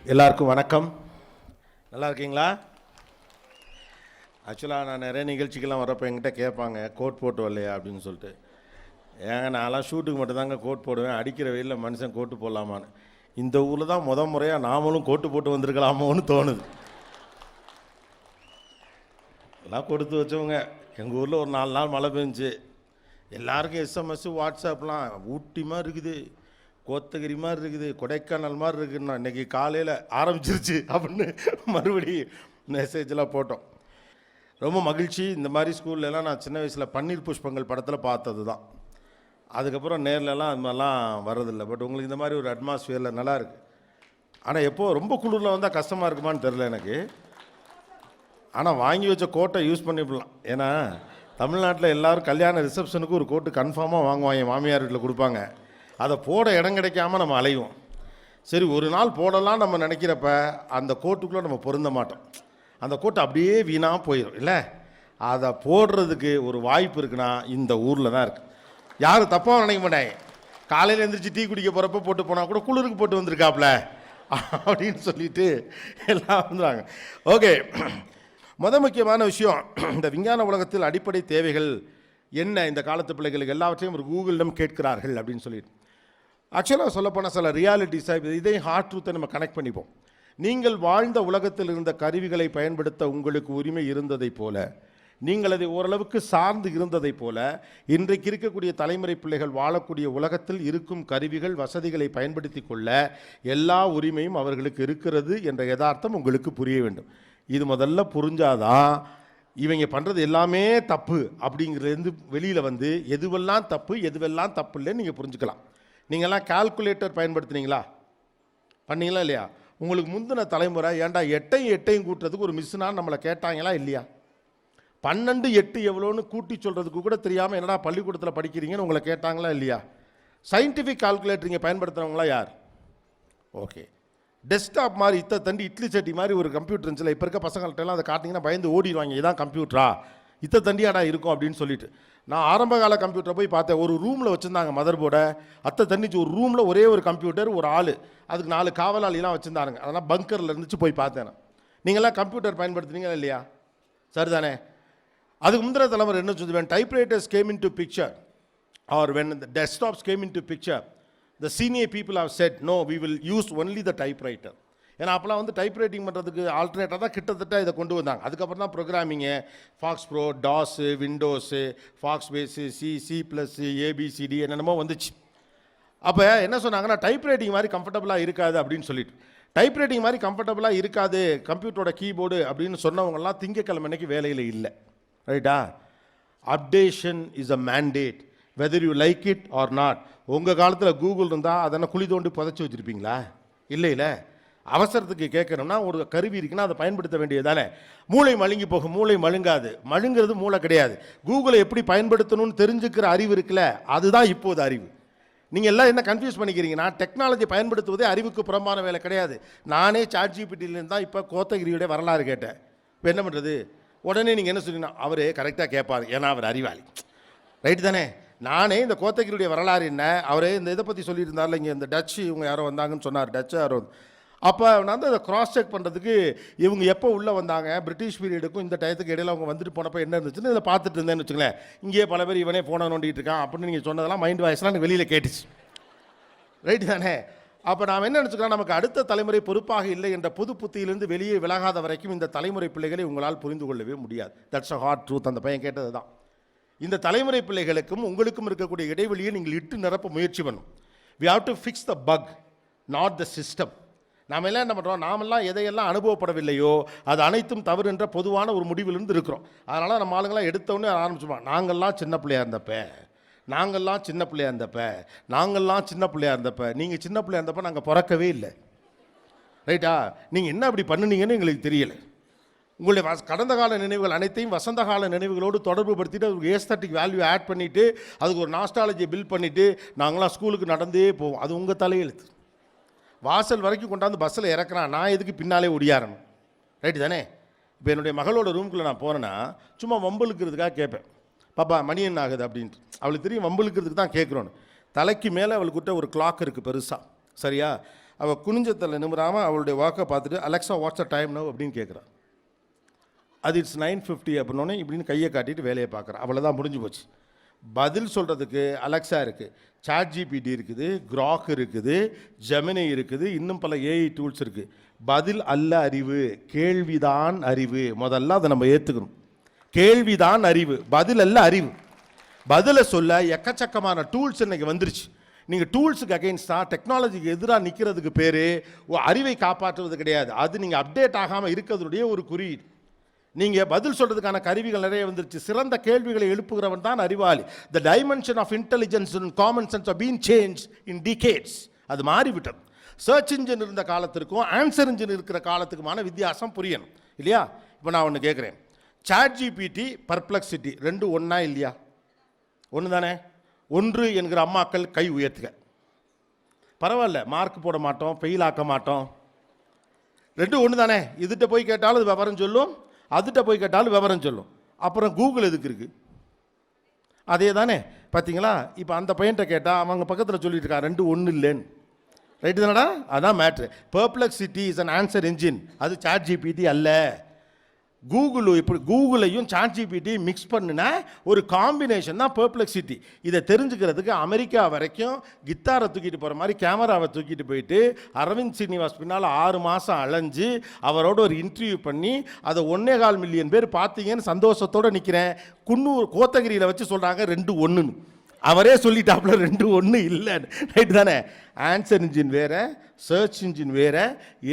எல்லாருக்கும் வணக்கம். நல்லா இருக்கீங்களா? ஆக்சுவலாக நான் நிறைய நிகழ்ச்சிக்கெல்லாம் வரப்போ என்கிட்ட கேட்பாங்க, கோட் போட்டு வரலையா அப்படின்னு சொல்லிட்டு. ஏங்க நான்லாம் ஷூட்டுக்கு மட்டும்தாங்க கோட் போடுவேன், அடிக்கிற வெயிலில் மனுஷன் கோட்டு போடலாமான்னு. இந்த ஊரில் தான் முறையாக நாமளும் கோட்டு போட்டு வந்திருக்கலாமோன்னு தோணுது. எல்லாம் கொடுத்து வச்சவங்க. எங்கள் ஊரில் ஒரு 4 நாள் மழை பெஞ்சிச்சு. எல்லாருக்கும் எஸ்எம்எஸ், வாட்ஸ்அப்லாம் ஊட்டி மாதிரி இருக்குது, கோத்தகிரி மாதிரி இருக்குது, கொடைக்கானல் மாதிரி இருக்குன்னா இன்றைக்கி காலையில் ஆரம்பிச்சிருச்சு அப்படின்னு மறுபடியும் மெசேஜெலாம் போட்டோம். ரொம்ப மகிழ்ச்சி. இந்த மாதிரி ஸ்கூல்லலாம் நான் சின்ன வயசில் பன்னீர் புஷ்பங்கள் படத்தில் பார்த்தது தான். அதுக்கப்புறம் நேர்லலாம் அது மாதிரிலாம் வரதில்லை. பட் உங்களுக்கு இந்த மாதிரி ஒரு அட்மாஸ்ஃபியரில் நல்லா இருக்குது. ஆனால் எப்போது ரொம்ப குளிரில் வந்தால் கஷ்டமாக இருக்குமான்னு தெரில எனக்கு. ஆனால் வாங்கி வச்ச கோட்டை யூஸ் பண்ணிவிடலாம். ஏன்னா தமிழ்நாட்டில் எல்லோரும் கல்யாண ரிசப்ஷனுக்கு ஒரு கோட்டு கன்ஃபார்மாக வாங்குவாங்க, மாமியார் வீட்டில் கொடுப்பாங்க. அதை போட இடம் கிடைக்காமல் நம்ம அலைவோம். சரி, ஒரு நாள் போடலாம் நம்ம நினைக்கிறப்ப அந்த கோட்டுக்குள்ளே நம்ம பொருந்த மாட்டோம். அந்த கோட்டை அப்படியே வீணாக போயிடும் இல்லை. அதை போடுறதுக்கு ஒரு வாய்ப்பு இருக்குன்னா இந்த ஊரில் தான் இருக்குது. யாரும் தப்பாக நினைக்க மாட்டாங்க. காலையில் எழுந்திரிச்சு டீ குடிக்க போகிறப்ப போட்டு போனால் கூட குளிருக்கு போட்டு வந்திருக்காப்புல அப்படின்னு சொல்லிட்டு எல்லாம் வந்துடுவாங்க. ஓகே, முக்கியமான விஷயம், இந்த விஞ்ஞான உலகத்தில் அடிப்படை தேவைகள் என்ன இந்த காலத்து பிள்ளைகளுக்கு எல்லாவற்றையும் ஒரு கூகுளிடம் கேட்கிறார்கள் அப்படின்னு சொல்லிட்டு. ஆக்சுவலாக சொல்லப்போனால் சில ரியாலிட்டிஸாக இதையும் ஹார்ட் ட்ரூத்தை நம்ம கனெக்ட் பண்ணிப்போம். நீங்கள் வாழ்ந்த உலகத்தில் இருந்த கருவிகளை பயன்படுத்த உங்களுக்கு உரிமை இருந்ததை போல, நீங்கள் அதை ஓரளவுக்கு சார்ந்து இருந்ததை போல, இன்றைக்கு இருக்கக்கூடிய தலைமுறை பிள்ளைகள் வாழக்கூடிய உலகத்தில் இருக்கும் கருவிகள், வசதிகளை பயன்படுத்தி கொள்ள எல்லா உரிமையும் அவர்களுக்கு இருக்கிறது என்ற யதார்த்தம் உங்களுக்கு புரிய வேண்டும். இது முதல்ல புரிஞ்சாதான் இவங்க பண்ணுறது எல்லாமே தப்பு அப்படிங்கிறதுலேருந்து வெளியில் வந்து எதுவெல்லாம் தப்பு எதுவெல்லாம் தப்பு இல்லைன்னு நீங்கள் புரிஞ்சுக்கலாம். நீங்கள்லாம் கால்குலேட்டர் பயன்படுத்துனீங்களா? பண்ணீங்களா இல்லையா? உங்களுக்கு முந்தின தலைமுறை ஏன்டா 8ஐயும் கூட்டுறதுக்கு ஒரு மிஸ்ஸுனான்னு நம்மளை கேட்டாங்களா இல்லையா? 12 8 எவ்வளோன்னு கூட்டி சொல்கிறதுக்கு கூட தெரியாமல் என்னடா பள்ளிக்கூடத்தில் படிக்கிறீங்கன்னு உங்களை கேட்டாங்களா இல்லையா? சயின்டிஃபிக் கால்குலேட்டர் இங்கே பயன்படுத்துகிறவங்களா யார்? ஓகே, டெஸ்க்டாப் மாதிரி தண்டி இட்லி சட்டி மாதிரி ஒரு கம்ப்யூட்டர் இருந்துச்சுல. இப்போ இருக்க பசங்கள்ட்டெல்லாம் அதை காட்டிங்கன்னா பயந்து ஓடிடுவாங்க, இதான் கம்ப்யூட்டரா, தண்டியாடா இருக்கும் அப்படின்னு சொல்லிட்டு. நான் ஆரம்ப கால கம்ப்யூட்டரை போய் பார்த்தேன். ஒரு ரூமில் வச்சுருந்தாங்க மதர் போர்டை. தண்ணிச்சு ஒரு ரூமில் ஒரே ஒரு கம்ப்யூட்டர், ஒரு ஆள், அதுக்கு 4 காவலாளிலாம் வச்சுருந்தாருங்க. அதெல்லாம் பங்கரில் இருந்துச்சு, போய் பார்த்தேன். நீங்களாம் கம்ப்யூட்டர் பயன்படுத்துனீங்களா இல்லையா? சரிதானே? அதுக்கு முந்தின தலைமுறை என்ன சொல்லுவேன், typewriters came into picture or when the desktops came into picture, the senior people have said no, we will use only the typewriter. ஏன்னா அப்போலாம் வந்து டைப்ரைட்டிங் பண்ணுறதுக்கு ஆல்டர்னேட்டாக தான் கிட்டத்தட்ட இதை கொண்டு வந்தாங்க. அதுக்கப்புறம் தான் programming, FoxPro, DOS, Windows, FoxBASE, C++, ABCD என்னென்னமோ வந்துச்சு. அப்போ என்ன சொன்னாங்கன்னா, டைப்ரைட்டிங் மாதிரி கம்ஃபர்டபுளாக இருக்காது அப்படின்னு சொல்லிட்டு. டைப்ரைட்டிங் மாதிரி கம்ஃபர்டபுளாக இருக்காது கம்ப்யூட்டரோட கீபோர்டு அப்படின்னு சொன்னவங்கலாம் திங்கக்கிழமை அன்னைக்கு வேலையில் இல்லை. ரைட்டா? Updation is a mandate whether you like it or not. உங்கள் காலத்தில் கூகுள் இருந்தால் அதெல்லாம் குழி தோண்டி புதைச்சி வச்சுருப்பீங்களா? இல்லை. அவசரத்துக்கு கேட்குறோம்னா ஒரு கருவி இருக்குன்னா அதை பயன்படுத்த வேண்டியதானே. மூளை மழுங்கி போகும், மூளை மழுங்காது. மழுங்கிறது மூளை கிடையாது. கூகுளை எப்படி பயன்படுத்தணும்னு தெரிஞ்சுக்கிற அறிவு இருக்குல்ல, அதுதான் இப்போது அறிவு. நீங்கள் எல்லாம் என்ன கன்ஃபியூஸ் பண்ணிக்கிறீங்கன்னா, டெக்னாலஜி பயன்படுத்துவதே அறிவுக்கு புறம்பான வேலை கிடையாது. நானே ChatGPTலேருந்து தான் இப்போ கோத்தகிரியோட வரலாறு கேட்டேன். இப்போ என்ன பண்ணுறது? உடனே நீங்கள் என்ன சொன்னீங்கன்னா, அவர் கரெக்டாக கேட்பார், ஏன்னா அவர் அறிவாளி. ரைட்டு தானே? நானே இந்த கோத்தகிரியுடைய வரலாறு என்ன, அவரே இந்த இதை பற்றி சொல்லிட்டு இருந்தார்ல, இங்கே இந்த டச்சு இவங்க யாரோ வந்தாங்கன்னு சொன்னார், டச்சு யாரோ. அப்போ நான் வந்து அதை க்ராஸ் செக் பண்ணுறதுக்கு இவங்க எப்போ உள்ளே வந்தாங்க, பிரிட்டிஷ் பீரியடுக்கும் இந்த டயத்துக்கு இடையில அவங்க வந்துட்டு போனப்போ என்ன இருந்துச்சுன்னு இதை பார்த்துட்டு இருந்தேன்னு வச்சுங்களேன். இங்கேயே பல பேர் இவனே போன நோண்டிகிட்டு இருக்கான் அப்படின்னு நீங்கள் சொன்னதெல்லாம் மைண்ட் வாய்ஸ்லாம் எனக்கு வெளியில் கேட்டுச்சு. ரைட்டு தானே? அப்போ நாம் என்ன நினச்சிக்கலாம், நமக்கு அடுத்த தலைமுறை பொறுப்பாக இல்லை என்ற பொது புத்தியிலிருந்து வெளியே விலகாத வரைக்கும் இந்த தலைமுறை பிள்ளைகளை உங்களால் புரிந்து கொள்ளவே முடியாது. That's a hard truth. அந்த பையன் கேட்டது தான். இந்த தலைமுறை பிள்ளைகளுக்கும் உங்களுக்கும் இருக்கக்கூடிய இடைவெளியை நீங்கள் இட்டு நிரப்ப முயற்சி பண்ணும். We have to fix the bug, not the system. நாம் எல்லாம் என்ன பண்ணுறோம், நாமெல்லாம் எதையெல்லாம் அனுபவப்படவில்லையோ அது அனைத்தும் தவறு என்ற பொதுவான ஒரு முடிவிலிருந்து இருக்கிறோம். அதனால் நம்ம ஆளுங்களாம் எடுத்தோடனே ஆரம்பிச்சுப்போம், நாங்கள்லாம் சின்ன பிள்ளையாக இருந்தப்ப, நாங்கள்லாம் சின்ன பிள்ளையாக இருந்தப்ப, நாங்கள்லாம் சின்ன பிள்ளையாக இருந்தப்ப. நீங்கள் சின்ன பிள்ளையாக இருந்தப்போ நாங்கள் பிறக்கவே இல்லை. ரைட்டா? நீங்கள் என்ன அப்படி பண்ணுனீங்கன்னு எங்களுக்கு தெரியலை. உங்களுடைய கடந்த கால நினைவுகள் அனைத்தையும் வசந்த கால நினைவுகளோடு தொடர்பு படுத்திட்டு அதுக்கு ஏஸ்தட்டிக் வேல்யூ ஆட் பண்ணிவிட்டு அதுக்கு ஒரு நாஸ்டாலஜியை பில்ட் பண்ணிவிட்டு நாங்களாம் ஸ்கூலுக்கு நடந்தே போவோம். அது உங்கள் தலையெழுத்து. வாசல் வரைக்கும் கொண்டாந்து பஸ்ஸில் இறக்குறான், நான் எதுக்கு பின்னாலே ஒடியாரணும்? ரைட்டு தானே? இப்போ என்னுடைய மகளோட ரூமுக்குள்ளே நான் போனேன்னா சும்மா வம்புழுக்கிறதுக்காக கேட்பேன், பாப்பா மணி என்ன ஆகுது அப்படின்ட்டு. அவளுக்கு தெரியும் வம்புழுக்கிறதுக்கு தான் கேட்குறோன்னு. தலைக்கு மேலே அவளுக்கிட்ட ஒரு கிளாக் இருக்குது பெருசாக, சரியா? அவள் குனிஞ்சத்தில் நிமிராமல் அவளுடைய வாக்கை பார்த்துட்டு Alexa what's a time now அப்படின்னு கேட்குறான். அது இட்ஸ் 9:50 அப்படின்னோடனே இப்படின்னு கையை காட்டிட்டு வேலையை பார்க்குறான். அவ்வளோதான், முடிஞ்சு போச்சு. பதில் சொல்கிறதுக்கு அலெக்ஸா இருக்குது, சாட் ஜிபிடி இருக்குது, கிராக் இருக்குது, ஜெமினி இருக்குது, இன்னும் பல ஏஐ டூல்ஸ் இருக்குது. பதில் அல்ல அறிவு, கேள்விதான் அறிவு. முதல்ல அதை நம்ம ஏற்றுக்கணும். கேள்விதான் அறிவு, பதில் அல்ல அறிவு. பதிலை சொல்ல எக்கச்சக்கமான டூல்ஸ் இன்னைக்கு வந்துருச்சு. நீங்கள் டூல்ஸுக்கு அகெயின்ஸ்டாக, டெக்னாலஜிக்கு எதிராக நிற்கிறதுக்கு பேர் அறிவை காப்பாற்றுவது கிடையாது. அது நீங்கள் அப்டேட் ஆகாமல் இருக்கிறதுடைய ஒரு குறியீடு. நீங்கள் பதில் சொல்கிறதுக்கான கருவிகள் நிறைய வந்துருச்சு. சிறந்த கேள்விகளை எழுப்புகிறவன் தான் அறிவாளி. The dimension of intelligence and common sense have been change in decades. அது மாறிவிட்டது. சர்ச் இன்ஜின் இருந்த காலத்திற்கும் ஆன்சர் இன்ஜின் இருக்கிற காலத்துக்குமான வித்தியாசம் புரியணும் இல்லையா? இப்போ நான் ஒன்று கேட்குறேன், சாட் ஜிபிடி, பர்ப்ளெக்சிட்டி ரெண்டும் ஒன்றா இல்லையா? ஒன்று தானே? ஒன்று என்கிற அம்மாக்கள் கை உயர்த்துக. பரவாயில்ல, மார்க் போட மாட்டோம், ஃபெயில் ஆக்க மாட்டோம். ரெண்டும் ஒன்று தானே? இதுகிட்ட போய் கேட்டாலும் அது விவரம் சொல்லும், அதுகிட்ட போய் கேட்டாலும் விவரம் சொல்லும். அப்புறம் கூகுள் எதுக்கு இருக்குது? அதே தானே, பார்த்தீங்களா? இப்போ அந்த பையன்கிட்ட கேட்டால் அவங்க பக்கத்தில் சொல்லிட்டு இருக்கான் ரெண்டு ஒன்று இல்லைன்னு. ரைட்டு தானடா? அதான் matter. பர்ப்ளெக்சிட்டி is an answer engine, அது சாட் ஜிபிடி அல்ல. கூகுளையும் சாட் ஜிபிடி மிக்ஸ் பண்ணின ஒரு காம்பினேஷன் தான் பர்ப்ளெக்சிட்டி. இதை தெரிஞ்சுக்கிறதுக்கு அமெரிக்கா வரைக்கும் கித்தாரை தூக்கிட்டு போகிற மாதிரி கேமராவை தூக்கிட்டு போயிட்டு அரவிந்த் ஸ்ரீனிவாஸ் பின்னால் 6 மாதம் அலைஞ்சு அவரோட ஒரு இன்டர்வியூ பண்ணி அதை 1.25 மில்லியன் பேர் பார்த்தீங்கன்னு சந்தோஷத்தோடு நிற்கிறேன். குன்னூர் கோத்தகிரியில் வச்சு சொல்கிறாங்க 2-1. அவரே சொல்லிட்டாப்புல 2-1 இல்லைன்னு. ரைட்டு தானே? ஆன்சர் இன்ஜின் வேறு, சர்ச் இன்ஜின் வேறு,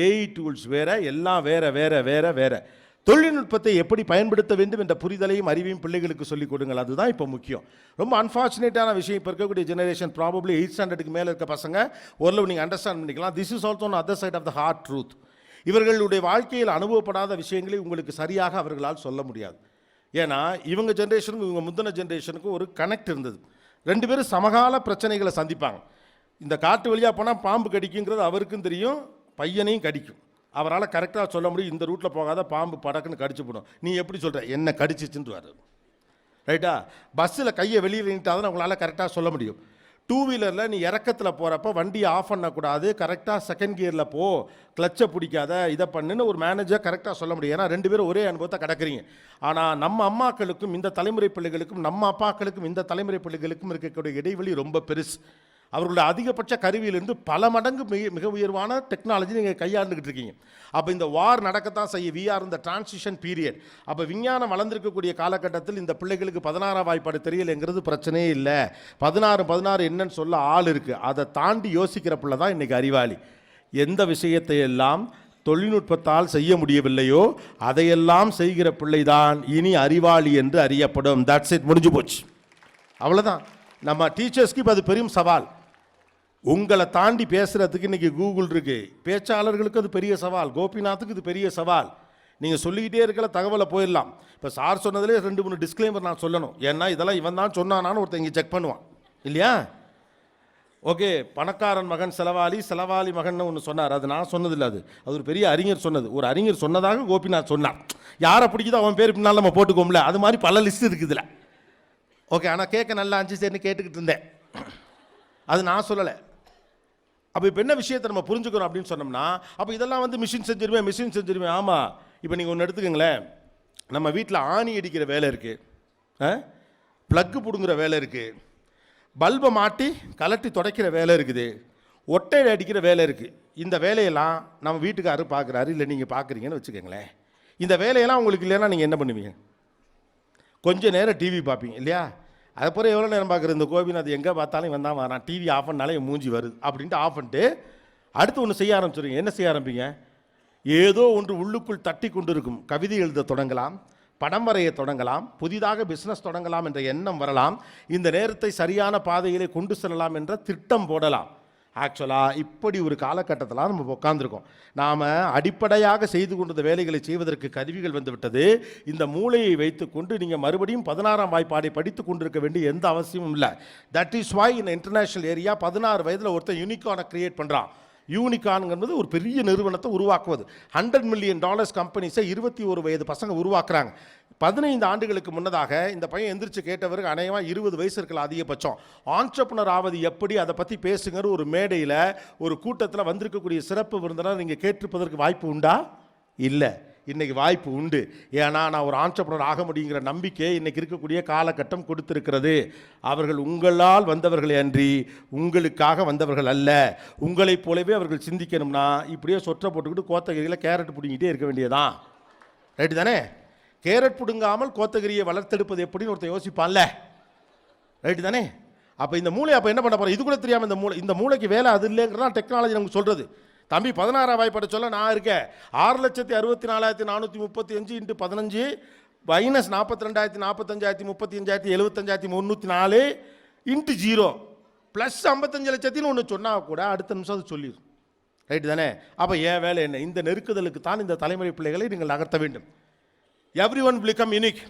ஏஐ டூல்ஸ் வேறு, எல்லாம் வேறு வேறு வேறு வேறு. தொழில்நுட்பத்தை எப்படி பயன்படுத்த வேண்டும் என்ற புரிதலையும் அறிவையும் பிள்ளைகளுக்கு சொல்லிக் கொடுங்கள். அதுதான் இப்போ முக்கியம். ரொம்ப அன்ஃபார்ச்சுனேட்டான விஷயம், இப்போ இருக்கக்கூடிய ஜெனரேஷன் ப்ராபப்ளி 8th ஸ்டாண்டர்டுக்கு மேலே இருக்க பசங்க ஓரளவு நீங்கள் அண்டர்ஸ்டாண்ட் பண்ணிக்கலாம். This is also on other side of the hard truth. இவர்களுடைய வாழ்க்கையில் அனுபவப்படாத விஷயங்களை உங்களுக்கு சரியாக அவர்களால் சொல்ல முடியாது. ஏன்னா இவங்க ஜென்ரேஷனுக்கும் இவங்க முந்தின ஜென்ரேஷனுக்கும் ஒரு கனெக்ட் இருந்தது. 2 பேரும் சமகால பிரச்சனைகளை சந்திப்பாங்க. இந்த காட்டு வழியாக போனால் பாம்பு கடிக்குங்கிறது அவருக்கும் தெரியும், பையனையும் கடிக்கும். அவரால் கரெக்டாக சொல்ல முடியும், இந்த ரூட்டில் போகாத, பாம்பு படக்குன்னு கடிச்சு போடும். நீ எப்படி சொல்கிற? என்ன கடிச்சிச்சுன்னு வர. ரைட்டா? பஸ்ஸில் கையை வெளியில் நின்ட்டாதான் உங்களால் கரெக்டாக சொல்ல முடியும். 2 வீலரில் நீ இறக்கத்தில் போகிறப்ப வண்டியை ஆஃப் பண்ணக்கூடாது, கரெக்டாக செகண்ட் கியரில் போ, கிளச்சை பிடிக்காத, இதை பண்ணுன்னு ஒரு மேனேஜர் கரெக்டாக சொல்ல முடியும். ஏன்னா 2 பேரும் ஒரே அனுபவத்தை கிடக்குறீங்க. ஆனால் நம்ம அம்மாக்களுக்கும் இந்த தலைமுறை பிள்ளைகளுக்கும், நம்ம அப்பாக்களுக்கும் இந்த தலைமுறை பிள்ளைகளுக்கும் இருக்கக்கூடிய இடைவெளி ரொம்ப பெருசு. அவர்களுடைய அதிகபட்ச கருவியிலிருந்து பல மடங்கு மிக உயர்வான டெக்னாலஜி நீங்கள் கையாண்டுக்கிட்டு இருக்கீங்க. அப்போ இந்த வார் நடக்கத்தான் செய்ய. வி ஆர் இந்த டிரான்சிஷன் பீரியட். அப்போ விஞ்ஞானம் வளர்ந்திருக்கக்கூடிய காலகட்டத்தில் இந்த பிள்ளைகளுக்கு 16ஆம் வாய்ப்பாடு தெரியலைங்கிறது பிரச்சனையே இல்லை. 16 என்னன்னு சொல்ல ஆள் இருக்குது. அதை தாண்டி யோசிக்கிற பிள்ளை தான் இன்றைக்கி அறிவாளி. எந்த விஷயத்தை எல்லாம் தொழில்நுட்பத்தால் செய்ய முடியவில்லையோ அதையெல்லாம் செய்கிற பிள்ளைதான் இனி அறிவாளி என்று அறியப்படும். தட்ஸ் இட், முடிஞ்சு போச்சு. அவ்வளோதான். நம்ம டீச்சர்ஸ்க்கு இப்போ அது பெரும் சவால். உங்களை தாண்டி பேசுகிறதுக்கு இன்றைக்கி கூகுள் இருக்குது. பேச்சாளர்களுக்கு அது பெரிய சவால். கோபிநாத்துக்கு இது பெரிய சவால். நீங்கள் சொல்லிக்கிட்டே இருக்கல, தகவலை போயிடலாம். இப்போ சார் சொன்னதுலேயே 2-3 டிஸ்க்ளைமர் நான் சொல்லணும். ஏன்னா இதெல்லாம் இவன் தான் சொன்னானான்னு ஒருத்தன் இங்கே செக் பண்ணுவான் இல்லையா? ஓகே, பணக்காரன் மகன் செலவாளி, செலவாளி மகன் ஒன்று சொன்னார். அது நான் சொன்னதில்லை, அது ஒரு பெரிய அறிஞர் சொன்னது. ஒரு அறிஞர் சொன்னதாக கோபிநாத் சொன்னார். யாரை பிடிக்குதோ அவன் பேர் பின்னால் நம்ம போட்டுக்கோம்ல, அது மாதிரி பல லிஸ்ட் இருக்குதுல. ஓகே, ஆனால் கேட்க நல்லா இருந்துச்சு, சரின்னு கேட்டுக்கிட்டு இருந்தேன். அது நான் சொல்லலை. அப்போ இப்போ என்ன விஷயத்தை நம்ம புரிஞ்சுக்கிறோம் அப்படின்னு சொன்னோம்னா, அப்போ இதெல்லாம் வந்து மிஷின் செஞ்சிருவேன். ஆமாம், இப்போ நீங்கள் ஒன்று எடுத்துக்கங்களேன். நம்ம வீட்டில் ஆணி அடிக்கிற வேலை இருக்குது, ப்ளக்கு பிடுங்குற வேலை இருக்குது, பல்பை மாட்டி கலட்டி துடைக்கிற வேலை இருக்குது, ஒட்டை அடிக்கிற வேலை இருக்குது. இந்த வேலையெல்லாம் நம்ம வீட்டுக்காரரு பார்க்குறாரு, இல்லை நீங்கள் பார்க்குறீங்கன்னு வச்சுக்கோங்களேன். இந்த வேலையெல்லாம் உங்களுக்கு இல்லைன்னா நீங்கள் என்ன பண்ணுவீங்க? கொஞ்சம் நேரம் டிவி பார்ப்பீங்க இல்லையா? அதுக்கப்புறம் எவ்வளோ நேரம் பார்க்குறது? இந்த கோபிநாத் எங்கே பார்த்தாலும் இவன் தான் வரான், டிவி ஆஃப் பண்ணாலே என் மூஞ்சி வருது அப்படின்ட்டு ஆஃப் பண்ணிட்டு அடுத்து ஒன்று செய்ய ஆரம்பிச்சுருங்க. என்ன செய்ய ஆரம்பிங்க? ஏதோ ஒன்று உள்ளுக்குள் தட்டி கொண்டு இருக்கும். கவிதை எழுத தொடங்கலாம், படம் வரைய தொடங்கலாம், புதிதாக பிஸ்னஸ் தொடங்கலாம் என்ற எண்ணம் வரலாம், இந்த நேரத்தை சரியான பாதையிலே கொண்டு செல்லலாம் என்ற திட்டம் போடலாம். ஆக்சுவலாக இப்படி ஒரு காலகட்டத்தில் நம்ம உட்காந்துருக்கோம். நாம் அடிப்படையாக செய்து கொண்ட வேலைகளை செய்வதற்கு கருவிகள் வந்துவிட்டது. இந்த மூளையை வைத்துக்கொண்டு நீங்கள் மறுபடியும் 16ஆம் வாய்ப்பாடை படித்து கொண்டிருக்க வேண்டிய எந்த அவசியமும் இல்லை. That is why in international area 16 வயதில் ஒருத்தர் யூனிகார்னை கிரியேட் பண்ணுறான். யூனிகான்ங்கிறது ஒரு பெரிய நிறுவனத்தை உருவாக்குவது. $100 மில்லியன் கம்பெனிஸை 21 வயது பசங்க உருவாக்குறாங்க. 15 ஆண்டுகளுக்கு முன்னதாக இந்த பையன் எந்திரிச்சு கேட்டவருக்கு அநேகமாக 20 வயசு இருக்கலாம் அதிகபட்சம். ஆண்டர்ப்ரனர் ஆவது எப்படி, அதை பற்றி பேசுங்கிற ஒரு மேடையில் ஒரு கூட்டத்தில் வந்திருக்கக்கூடிய சிறப்பு விருந்தினர் நீங்கள் கேட்டிருப்பதற்கு வாய்ப்பு உண்டா? இல்லை. இன்றைக்கி வாய்ப்பு உண்டு. ஏன்னா நான் ஒரு ஆண்டர்ப்ரனர் ஆக முடியுங்கிற நம்பிக்கை இன்றைக்கி இருக்கக்கூடிய காலகட்டம் கொடுத்திருக்கிறது. அவர்கள் உங்களால் வந்தவர்களே அன்றி உங்களுக்காக வந்தவர்கள் அல்ல. உங்களைப் போலவே அவர்கள் சிந்திக்கணும்னா இப்படியே சொற்றை போட்டுக்கிட்டு கோத்தகிரியில் கேரட் பிடிங்கிட்டே இருக்க வேண்டியதான். ரைட்டு தானே? கேரட் பிடுங்காமல் கோத்தகிரியை வளர்த்தெடுப்பது எப்படின்னு ஒருத்தர் யோசிப்பான்ல. ரைட்டு தானே? அப்போ இந்த மூளை அப்போ என்ன பண்ண போகிறோம்? இது கூட தெரியாமல் இந்த மூளைக்கு வேலை அது இல்லைங்கிறதான் டெக்னாலஜி நமக்கு சொல்கிறது. தம்பி 16ஆம் வாய்ப்பாட சொல்ல நான் இருக்கேன். 6,64,435 × 15 மைனஸ் 42,045, 35,000, 75,304 × 0 ப்ளஸ் 55,00,000 ஒன்று சொன்னால் கூட அடுத்த நிமிஷம் அது சொல்லிடும். ரைட்டு தானே? அப்போ ஏன் வேலை என்ன? இந்த நெருக்குதலுக்கு தான் இந்த தலைமுறை பிள்ளைகளை நீங்கள் நகர்த்த வேண்டும். Every one become unique.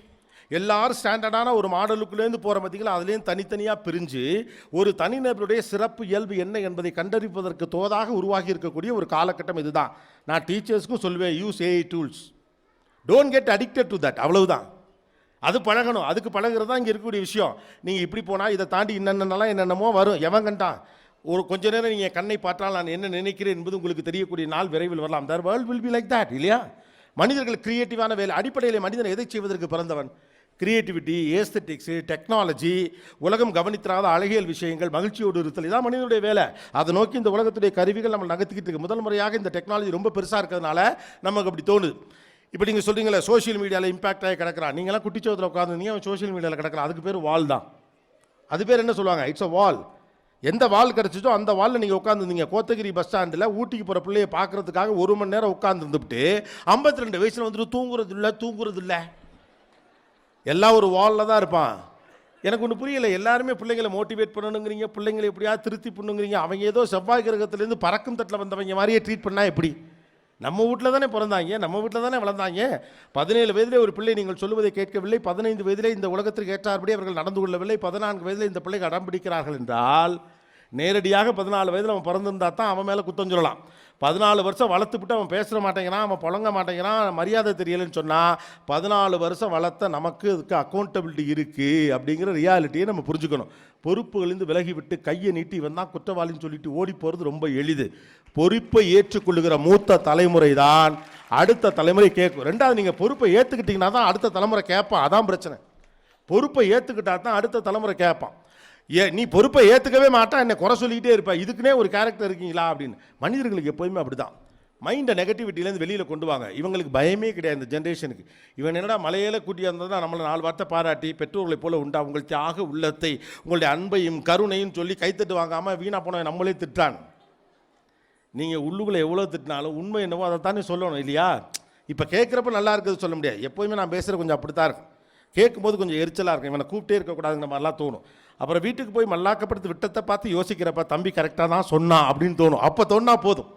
எல்லாரும் ஸ்டாண்டர்டான ஒரு மாடலுக்குள்ளேருந்து போகிற பார்த்தீங்களா, அதுலேயும் தனித்தனியாக பிரிஞ்சு ஒரு தனிநபருடைய சிறப்பு இயல்பு என்ன என்பதை கண்டறிப்பதற்கு தோதாக உருவாகி இருக்கக்கூடிய ஒரு காலகட்டம் இதுதான். நான் டீச்சர்ஸ்க்கும் சொல்வேன், use AI tools, don't get addicted to that. அவ்வளவுதான். அது பழகணும். அதுக்கு பழகிறது தான் இங்கே இருக்கக்கூடிய விஷயம். நீங்கள் இப்படி போனால் இதை தாண்டி என்னென்னமோ வரும். எவன் கண்டான்? ஒரு கொஞ்ச நேரம் நீங்கள் கண்ணை பார்த்தால் நான் என்ன நினைக்கிறேன் என்பது உங்களுக்கு தெரியக்கூடிய நாள் விரைவில் வரலாம். The world will be like that. இல்லையா? மனிதர்கள் கிரியேட்டிவான வேலை அடிப்படையில் மனிதன் எதை செய்வதற்கு பிறந்தவன்? கிரியேட்டிவிட்டி, ஏஸ்தட்டிக்ஸு, டெக்னாலஜி, உலகம் கவனித்திராத அழகியல் விஷயங்கள், மகிழ்ச்சியோடு இருத்தல், இதான் மனிதனுடைய வேலை. அதை நோக்கி இந்த உலகத்துடைய கருவிகள் நம்ம நகர்த்திக்கிட்டு இருக்கு. முதல் முறையாக இந்த டெக்னாலஜி ரொம்ப பெருசாக இருக்கிறதுனால நமக்கு அப்படி தோணுது. இப்போ நீங்கள் சொல்கிறீங்களே சோஷியல் மீடியாவில் இம்பாக்ட் ஆகி கிடக்கிறான். நீங்களாம் குட்டிச்சோத்தில் உட்காந்துருந்தீங்க, அவன் சோஷியல் மீடியாவில் கிடக்கிறான். அதுக்கு பேர் வால் தான். அது பேர் என்ன சொல்லுவாங்க? இட்ஸ் அ வால். எந்த வால் கிடச்சிச்சோ அந்த வாலில் நீங்கள் உட்காந்துருந்தீங்க. கோத்தகிரி பஸ் ஸ்டாண்டில் ஊட்டிக்கு போகிற பிள்ளையை பார்க்குறதுக்காக 1 மணி நேரம் உட்காந்துருந்துட்டு 52 வயசில் வந்துட்டு தூங்குறது இல்லை. எல்லாம் ஒரு வாலில் தான் இருப்பான். எனக்கு ஒன்று புரியலை. எல்லாருமே பிள்ளைங்களை மோட்டிவேட் பண்ணணுங்கிறீங்க, பிள்ளைங்களை எப்படியாவது திருத்தி பண்ணுங்கிறீங்க. அவங்க ஏதோ செவ்வாய் கிரகத்துலேருந்து பறக்கும் தட்டில் வந்தவங்க மாதிரியே ட்ரீட் பண்ணால் எப்படி? நம்ம வீட்டில் தானே பிறந்தாங்க, நம்ம வீட்டில் தானே வளர்ந்தாங்க. 17 வயதிலே ஒரு பிள்ளை நீங்கள் சொல்லுவதை கேட்கவில்லை, 15 வயதிலே இந்த உலகத்திற்கு ஏற்றார்படி அவர்கள் நடந்து கொள்ளவில்லை, 14 வயதில் இந்த பிள்ளைகள் அடம் பிடிக்கிறார்கள் என்றால் நேரடியாக 14 வயதில் அவன் பிறந்திருந்தா தான் அவன் மேலே குத்தம் சொல்லலாம். 14 வருஷம் வளர்த்துவிட்டு அவன் பேசுகிற மாட்டேங்கிறான், அவன் புழங்க மாட்டேங்கிறான், மரியாதை தெரியலைன்னு சொன்னால் 14 வருஷம் வளர்த்த நமக்கு அதுக்கு அக்கௌண்டபிலிட்டி இருக்குது அப்படிங்கிற ரியாலிட்டியை நம்ம புரிஞ்சுக்கணும். பொறுப்புகளிலிருந்து விலகிவிட்டு கையை நீட்டி இவன் தான் குற்றவாளின்னு சொல்லிட்டு ஓடி போகிறது ரொம்ப எளிது. பொறுப்பை ஏற்றுக்கொள்ளுகிற மூத்த தலைமுறை தான் அடுத்த தலைமுறை கேட்கும். ரெண்டாவது, நீங்கள் பொறுப்பை ஏற்றுக்கிட்டீங்கன்னா தான் அடுத்த தலைமுறை கேட்பான். அதான் பிரச்சனை. பொறுப்பை ஏற்றுக்கிட்டா தான் அடுத்த தலைமுறை கேட்பான். நீ பொறுப்பை ஏற்றுக்கவே மாட்டான், என்னை குறை சொல்லிக்கிட்டே இருப்பேன், இதுக்குன்னே ஒரு கேரக்டர் இருக்கீங்களா அப்படின்னு. மனிதர்களுக்கு எப்போயுமே அப்படி தான். மைண்டை நெகட்டிவிட்டிலேருந்து வெளியில் கொண்டு வாங்க. இவங்களுக்கு பயமே கிடையாது இந்த ஜென்ரேஷனுக்கு. இவன் என்னடா மலையில கூட்டியாக இருந்தால் தான் நம்மளை 4 வார்த்தை பாராட்டி பெற்றோர்களை போல உண்டா உங்கள் தியாக உள்ளத்தை உங்களுடைய அன்பையும் கருணையும் சொல்லி கைத்தட்டு வாங்காமல் வீணாக போன நம்மளே திட்டான். நீங்கள் உள்ளுக்குள்ளே எவ்வளோ திட்டினாலும் உண்மை என்னவோ அதை தானே சொல்லணும் இல்லையா? இப்போ கேட்குறப்ப நல்லா இருக்குது சொல்ல முடியாது. எப்போயுமே நான் பேசுகிற கொஞ்சம் அப்படி தான் இருக்கும். கேட்கும்போது கொஞ்சம் எரிச்சலாக இருக்கும். இவனை கூப்பிட்டே இருக்கக்கூடாதுங்கிற மாதிரிலாம் தோணும். அப்புறம் வீட்டுக்கு போய் மல்லாக்கப்படுத்து விட்டத்தை பார்த்து யோசிக்கிறப்ப தம்பி கரெக்டாக தான் சொன்னான் அப்படின்னு தோணும். அப்போ தோணா போதும்.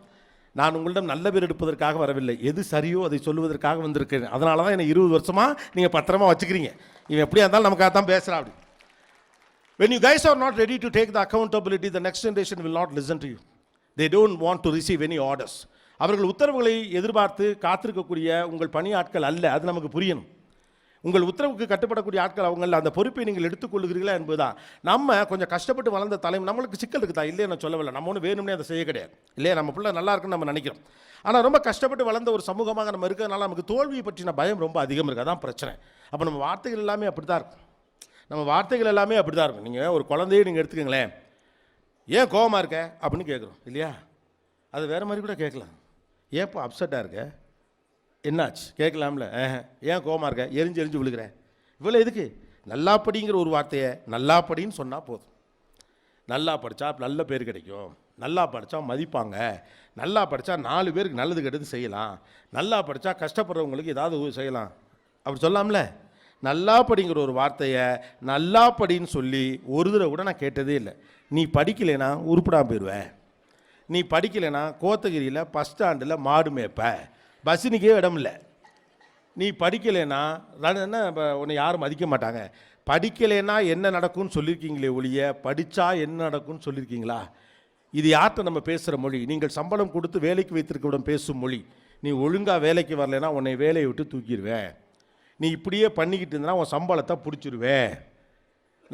நான் உங்களிடம் நல்ல பேர் எடுப்பதற்காக வரவில்லை, எது சரியோ அதை சொல்லுவதற்காக வந்திருக்கிறேன். அதனால தான் என்னை 20 வருஷமாக நீங்கள் பத்திரமா வச்சுக்கிறீங்க. இவன் எப்படியா இருந்தாலும் நமக்காக தான் பேசுகிறான் அப்படி. When you guys are not ready to take the accountability, the next generation will not listen to you. They don't want to receive any orders. அவர்கள் உத்தரவுகளை எதிர்பார்த்து காத்திருக்கக்கூடிய உங்கள் பணி ஆட்கள் அல்ல. அது நமக்கு புரியணும். உங்கள் உத்தரவுக்கு கட்டுப்படக்கூடிய ஆட்கள் அவங்கள அந்த பொறுப்பை நீங்கள் எடுத்துக்கொள்ளுகிறீர்களா என்பதுதான். நம்ம கொஞ்சம் கஷ்டப்பட்டு வளர்ந்த தலைமை நம்மளுக்கு சிக்கல் இருக்குதா? இல்லையே, நான் சொல்லவில்லை. நம்ம ஒன்று வேணும்னே அதை செய்ய கிடையாது. இல்லையா? நம்ம பிள்ளை நல்லா இருக்குன்னு நம்ம நினைக்கிறோம். ஆனால் ரொம்ப கஷ்டப்பட்டு வளர்ந்த ஒரு சமூகமாக நம்ம இருக்கிறதுனால நமக்கு தோல்வியை பற்றின பயம் ரொம்ப அதிகம் இருக்குது. அதான் பிரச்சனை. அப்போ நம்ம வார்த்தைகள் எல்லாமே அப்படி தான் இருக்கும். நீங்கள் ஒரு குழந்தையை நீங்கள் எடுத்துக்கங்களேன், ஏன் கோபமாக இருக்க அப்படின்னு கேட்குறோம் இல்லையா? அது வேறு மாதிரி கூட கேட்கலாம். ஏன்ப்பா அப்செட்டாக இருக்க, என்னாச்சு கேட்கலாம்ல. ஏன் கோபமாக இருக்க, எரிஞ்சு விழுகிறேன், இவ்வளோ எதுக்கு? நல்லா படிங்கிற ஒரு வார்த்தையை நல்லா படின்னு சொன்னால் போதும். நல்லா படித்தா நல்ல பேர் கிடைக்கும், நல்லா படித்தா மதிப்பாங்க, நல்லா படித்தா 4 பேருக்கு நல்லது கெட்டது செய்யலாம், நல்லா படித்தா கஷ்டப்படுறவங்களுக்கு ஏதாவது செய்யலாம் அப்படி சொல்லாம்ல. நல்லா படிங்கிற ஒரு வார்த்தையை நல்லா படின்னு சொல்லி ஒரு தடவை கூட நான் கேட்டதே இல்லை. நீ படிக்கலைன்னா உருப்படாமல் போயிடுவேன். நீ படிக்கலைன்னா கோத்தகிரியில் பஸ் ஸ்டாண்டில் மாடு மேய்ப்ப, பஸ்ஸுனிக்கே இடம் இல்லை. நீ படிக்கலைன்னா என்ன உன்னை யாரும் மதிக்க மாட்டாங்க. படிக்கலைன்னா என்ன நடக்கும்னு சொல்லியிருக்கீங்களே ஒழிய படித்தா என்ன நடக்கும்னு சொல்லியிருக்கீங்களா? இது யார்கிட்ட நம்ம பேசுகிற மொழி? நீங்கள் சம்பளம் கொடுத்து வேலைக்கு வைத்திருக்கவிடம் பேசும் மொழி. நீ ஒழுங்காக வேலைக்கு வரலைன்னா உன்னை வேலையை விட்டு தூக்கிடுவேன். நீ இப்படியே பண்ணிக்கிட்டு இருந்தா உன் சம்பளத்தை பிடிச்சிருவேன்.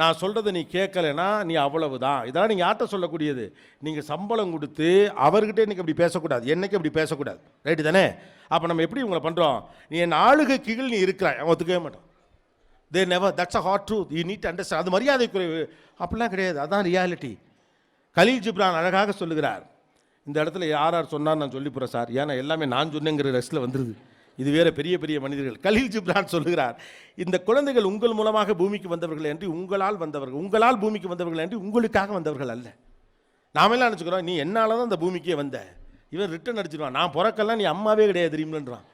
நான் சொல்கிறத நீ கேட்கலைன்னா நீ அவ்வளவு தான். இதெல்லாம் நீங்கள் யார்கிட்ட சொல்லக்கூடியது? நீங்கள் சம்பளம் கொடுத்து அவர்கிட்ட இன்றைக்கி அப்படி பேசக்கூடாது, என்னைக்கு அப்படி பேசக்கூடாது. ரைட்டு தானே? அப்போ நம்ம எப்படி உங்களை பண்ணுறோம்? நீ என் ஆளுகை கீழ் நீ இருக்கிறாய், அவன் ஒத்துக்கவே மாட்டான். They never, that's a hot truth, you need to understand. அது மரியாதை குறைவு அப்படிலாம் கிடையாது, அதான் ரியாலிட்டி. கலீல் ஜிப்ரான் அழகாக சொல்லுகிறார். இந்த இடத்துல யார் சொன்னார் நான் சொல்லி போகிறேன் சார், ஏன்னா எல்லாமே நான் சொன்னேங்கிற ரெஸ்ட்டில் வந்துடுது. இது வேறு பெரிய பெரிய மனிதர்கள். கலீல் ஜிப்ரான் சொல்லுகிறார், இந்த குழந்தைகள் உங்கள் மூலமாக பூமிக்கு வந்தவர்கள் என்று உங்களால் வந்தவர்கள், உங்களால் பூமிக்கு வந்தவர்கள் என்று உங்களுக்காக வந்தவர்கள் அல்ல. நாமெல்லாம் நினச்சிக்கிறோம் நீ என்னால் தான் இந்த பூமிக்கே வந்த. இவன் ரிட்டன் அடிச்சிடுவான், நான் பிறக்கெல்லாம் நீ அம்மாவே கிடையாது தெரியுமில்ன்றான்.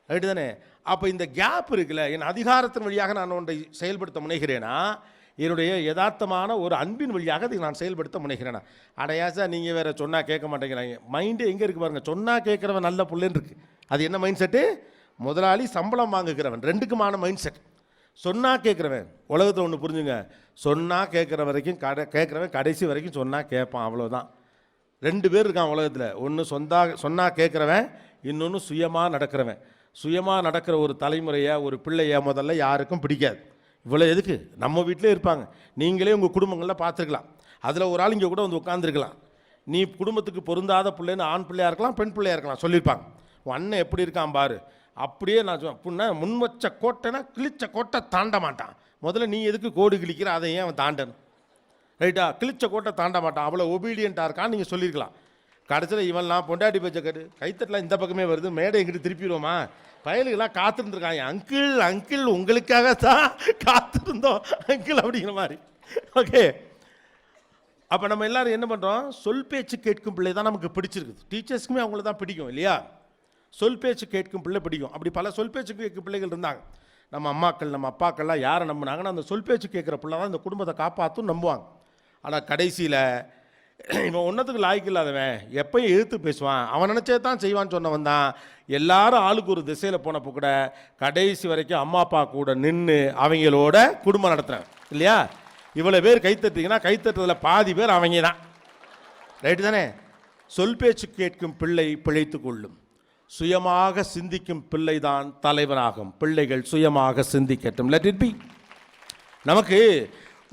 ரைட்டு தானே? அப்போ இந்த கேப் இருக்குல்ல, என் அதிகாரத்தின் வழியாக நான் ஒன்றை செயல்படுத்த முனைகிறேனா, என்னுடைய யதார்த்தமான ஒரு அன்பின் வழியாக அதை நான் செயல்படுத்த முனைகிறேனா? அடையா சார் நீங்கள் வேறு சொன்னால் கேட்க மாட்டேங்கிறாங்க. மைண்டு எங்கே இருக்குது பாருங்கள். சொன்னால் கேட்குறவன் நல்ல பிள்ளைன்னு இருக்குது. அது என்ன மைண்ட் செட்டு? முதலாளி சம்பளம் வாங்குகிறவன், ரெண்டுக்குமான மைண்ட் செட். சொன்னால் கேட்குறவன், உலகத்தில் ஒன்று புரிஞ்சுங்க, சொன்னால் கேட்குற வரைக்கும் கேட்குறவன் கடைசி வரைக்கும் சொன்னால் கேட்பான், அவ்வளோதான். ரெண்டு பேர் இருக்கான் உலகத்தில். ஒன்று சொன்னால் கேட்குறவன், இன்னொன்று சுயமாக நடக்கிறவன். சுயமாக நடக்கிற ஒரு தலைமுறையை, ஒரு பிள்ளையை முதல்ல யாருக்கும் பிடிக்காது. இவ்வளோ எதுக்கு? நம்ம வீட்டிலே இருப்பாங்க, நீங்களே உங்கள் குடும்பங்களில் பார்த்துருக்கலாம். அதில் ஒரு ஆள் இங்கே கூட வந்து உட்காந்துருக்கலாம். நீ குடும்பத்துக்கு பொருந்தாத பிள்ளைன்னு ஆண் பிள்ளையாக இருக்கலாம், பெண் பிள்ளையாக இருக்கலாம், சொல்லியிருப்பாங்க. உன் அண்ணன் எப்படி இருக்கான் பாரு, அப்படியே நான் அப்படின்னா முன் வச்ச கோட்டைனா கிழிச்ச கோட்டை தாண்ட மாட்டான். முதல்ல நீ எதுக்கு கோடு கிழிக்கிற, அதை ஏன் அவன் தாண்டணும்? ரைட்டா? கிழிச்ச கோட்டை தாண்ட மாட்டான், அவ்வளோ ஒபீடியண்ட்டாக இருக்கான்னு நீங்கள் சொல்லியிருக்கலாம். கடைசியில் இவன்லாம் பொண்டாட்டி பேச்சை கேட்டு கைத்தட்டலாம் இந்த பக்கமே வருது, மேடை எங்கிட்ட திருப்பிடுவோமா? பயலுக்கெல்லாம் காத்திருந்துருக்காங்க, அங்கிள் அங்கிள் உங்களுக்காக தான் காத்திருந்தோம் அங்கிள் அப்படிங்கிற மாதிரி. ஓகே, அப்போ நம்ம எல்லோரும் என்ன பண்ணுறோம்? சொல் பேச்சு கேட்கும் பிள்ளை தான் நமக்கு பிடிச்சிருக்குது. டீச்சர்ஸ்க்குமே அவங்கள தான் பிடிக்கும் இல்லையா? சொல் பேச்சு கேட்கும் பிள்ளை பிடிக்கும். அப்படி பல சொல் பேச்சு கேட்கும் பிள்ளைகள் இருந்தாங்க. நம்ம அம்மாக்கள், நம்ம அப்பாக்கள்லாம் யாரை நம்பினாங்கன்னா அந்த சொல் பேச்சு கேட்குற பிள்ளை தான் இந்த குடும்பத்தை காப்பாற்றும் நம்புவாங்க. ஆனால் கடைசியில் இவன் ஒன்றத்துக்கு லாய்க்கு இல்லாதவன், எப்பயும் எதிர்த்து பேசுவான், அவன் நினச்சே தான் செய்வான்னு சொன்னவன் தான். எல்லாரும் ஆளுக்கு ஒரு திசையில் போனப்போ கூட கடைசி வரைக்கும் அம்மா அப்பா கூட நின்று அவங்களோட குடும்பம் நடத்துகிறேன் இல்லையா? இவ்வளோ பேர் கைத்தட்டிங்கன்னா கைத்தட்டுறதில் பாதி பேர் அவங்க தான். ரைட்டு தானே? சொல் பேச்சு கேட்கும் பிள்ளை பிழைத்து கொள்ளும், சுயமாக சிந்திக்கும் பிள்ளை தான் தலைவனாகும். பிள்ளைகள் சுயமாக சிந்திக்கட்டும். Let it be. நமக்கு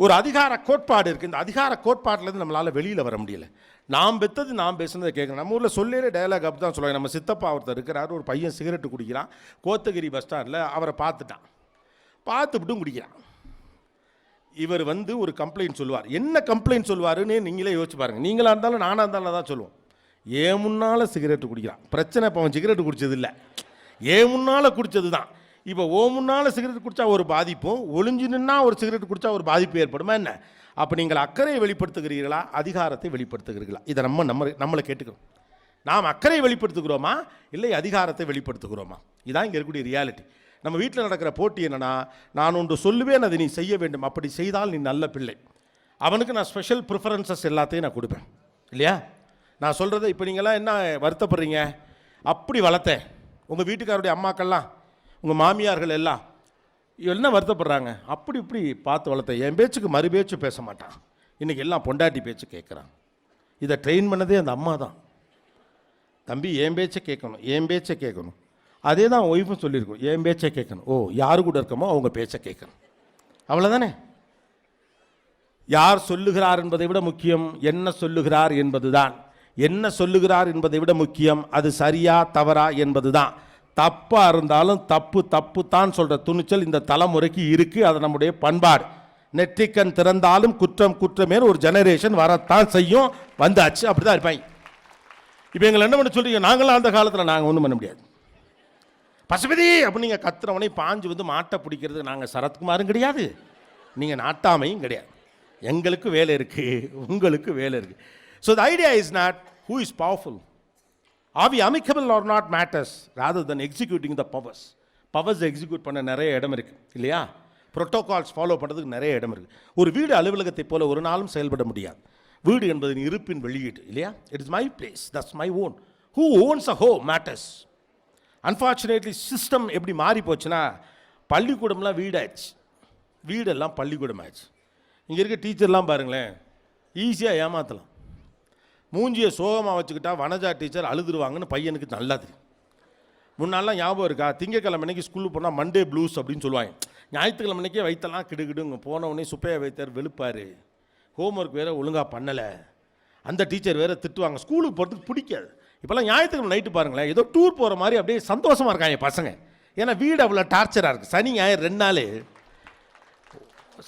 ஒரு அதிகார கோட்பாடு இருக்குது. இந்த அதிகார கோட்பாட்டிலேருந்து நம்மளால் வெளியில் வர முடியல. நாம் பெற்றது நாம் பேசுனதை கேட்கணும். நம்ம ஊரில் சொல்லியே டைலாக் அப்படி தான் சொல்லுவாங்க. நம்ம சித்தப்பா ஒருத்தர் இருக்கிறார், ஒரு பையன் சிகரெட்டு குடிக்கிறான். கோத்தகிரி பஸ் ஸ்டாண்டில் அவரை பார்த்துவிட்டும் குடிக்கிறான். இவர் வந்து ஒரு கம்ப்ளைண்ட் சொல்லுவார். என்ன கம்ப்ளைண்ட் சொல்லுவாருன்னு நீங்களே யோசிச்சு பாருங்கள். நீங்களாக இருந்தாலும் நானாக இருந்தாலும் தான் சொல்லுவோம். ஏன் முன்னால் சிகரெட்டு குடிக்கிறான். பிரச்சனை இப்போ அவன் சிகரெட்டு குடித்தது இல்லை, ஏன் முன்னால் குடித்தது தான். இப்போ ஓ முன்னால் சிகரெட் குடித்தா ஒரு பாதிப்பும், ஒளிஞ்சு நின்னா ஒரு சிகரெட் குடித்தா ஒரு பாதிப்பு ஏற்படுமா என்ன? அப்போ நீங்கள் அக்கறையை வெளிப்படுத்துகிறீர்களா, அதிகாரத்தை வெளிப்படுத்துகிறீர்களா? இதை நம்மளை கேட்டுக்கிறோம். நாம் அக்கறையை வெளிப்படுத்துகிறோமா, இல்லை அதிகாரத்தை வெளிப்படுத்துகிறோமா? இதான் இங்கே இருக்கக்கூடிய ரியாலிட்டி. நம்ம வீட்டில் நடக்கிற போட்டி என்னென்னா, நான் ஒன்று சொல்லுவேன், அதை நீ செய்ய வேண்டும், அப்படி செய்தால் நீ நல்ல பிள்ளை. அவனுக்கு நான் ஸ்பெஷல் ப்ரிஃபரன்சஸ் எல்லாத்தையும் நான் கொடுப்பேன் இல்லையா? நான் சொல்கிறத இப்போ நீங்களாம் என்ன வருத்தப்படுறீங்க? அப்படி வளர்த்தேன். உங்கள் வீட்டுக்காருடைய அம்மாக்கள்லாம், உங்கள் மாமியார்கள் எல்லாம் என்ன வருத்தப்படுறாங்க? அப்படி இப்படி பார்த்து வளர்த்தேன். என் பேச்சுக்கு மறு பேச்சு பேச மாட்டான். இன்றைக்கி எல்லாம் பொண்டாட்டி பேச்சு கேட்குறான். இதை ட்ரெயின் பண்ணதே அந்த அம்மா தான். தம்பி என் பேச்சை கேட்கணும், என் பேச்சை கேட்கணும். அதே தான் ஒய்ஃபும் சொல்லியிருக்கோம், என் பேச்சை கேட்கணும். ஓ, யாரு கூட இருக்கமோ அவங்க பேச்சை கேட்கணும், அவ்வளோதானே? யார் சொல்லுகிறார் என்பதை விட முக்கியம் என்ன சொல்லுகிறார் என்பது தான். என்ன சொல்லுகிறார் என்பதை விட முக்கியம் அது சரியா தவறா என்பது தான். தப்பாக இருந்தாலும் தப்பு தான் சொல்கிற துணிச்சல் இந்த தலைமுறைக்கு இருக்குது. அது நம்முடைய பண்பாடு. நெற்றிக்கண் திறந்தாலும் குற்றமே ஒரு ஜெனரேஷன் வரத்தான் செய்யும். வந்தாச்சு, அப்படி தான் இருப்பாங்க. இப்போ எங்களை என்ன பண்ண சொல்கிறீங்க? நாங்களாம் அந்த காலத்தில் நாங்கள் ஒன்றும் பண்ண முடியாது. பசுபதி அப்படி நீங்கள் கத்துறவனை பாஞ்சு வந்து மாட்டை பிடிக்கிறது நாங்கள் சரத்குமாரும் கிடையாது, நீங்கள் நாட்டாமையும் கிடையாது. எங்களுக்கு வேலை இருக்குது, உங்களுக்கு வேலை இருக்குது. So the idea is not who is powerful. Are we amicable or not matters rather than executing the powers. Powers execute பண்ண நிறைய இடம் இருக்குது இல்லையா? ப்ரோட்டோகால்ஸ் ஃபாலோ பண்ணுறதுக்கு நிறைய இடம் இருக்குது. ஒரு வீடு அலுவலகத்தை போல ஒரு நாளும் செயல்பட முடியாது. வீடு என்பது இருப்பின் வெளியீடு இல்லையா? It is my place, that's my own. Who ones a home matters. Unfortunately system எப்படி மாறி போச்சுன்னா, பள்ளிக்கூடம்லாம் வீடாயிடுச்சு, வீடெல்லாம் பள்ளிக்கூடம் ஆயிடுச்சு. இங்கே இருக்க டீச்சர்லாம் பாருங்களேன், ஈஸியாக ஏமாற்றலாம். மூஞ்சியை சோகமாக வச்சுக்கிட்டா வனஜா டீச்சர் அழுதுருவாங்கன்னு பையனுக்கு நல்லா தெரியும். முன்னாலாம் ஞாபகம் இருக்கா, திங்கக்கிழமை அன்னைக்கு ஸ்கூலுக்கு போனால் மண்டே ப்ளூஸ் அப்படின்னு சொல்லுவாங்க. ஞாயிற்றுக்கிழமை அன்னைக்கே வயிற்றெல்லாம் கிடுகிடுங்க, போனவொடனே சுப்பையா வைத்தார் வெளுப்பார், ஹோம்ஒர்க் வேறு ஒழுங்காக பண்ணலை, அந்த டீச்சர் வேறு திட்டுவாங்க, ஸ்கூலுக்கு போகிறதுக்கு பிடிக்காது. இப்போல்லாம் ஞாயிற்றுக்கிழமை நைட்டு பாருங்களேன், ஏதோ டூர் போகிற மாதிரி அப்படியே சந்தோஷமாக இருக்காங்க பசங்க. ஏன்னா வீடு அவ்வளோ டார்ச்சராக இருக்குது. சனி ஞாயிறு 2 நாள்,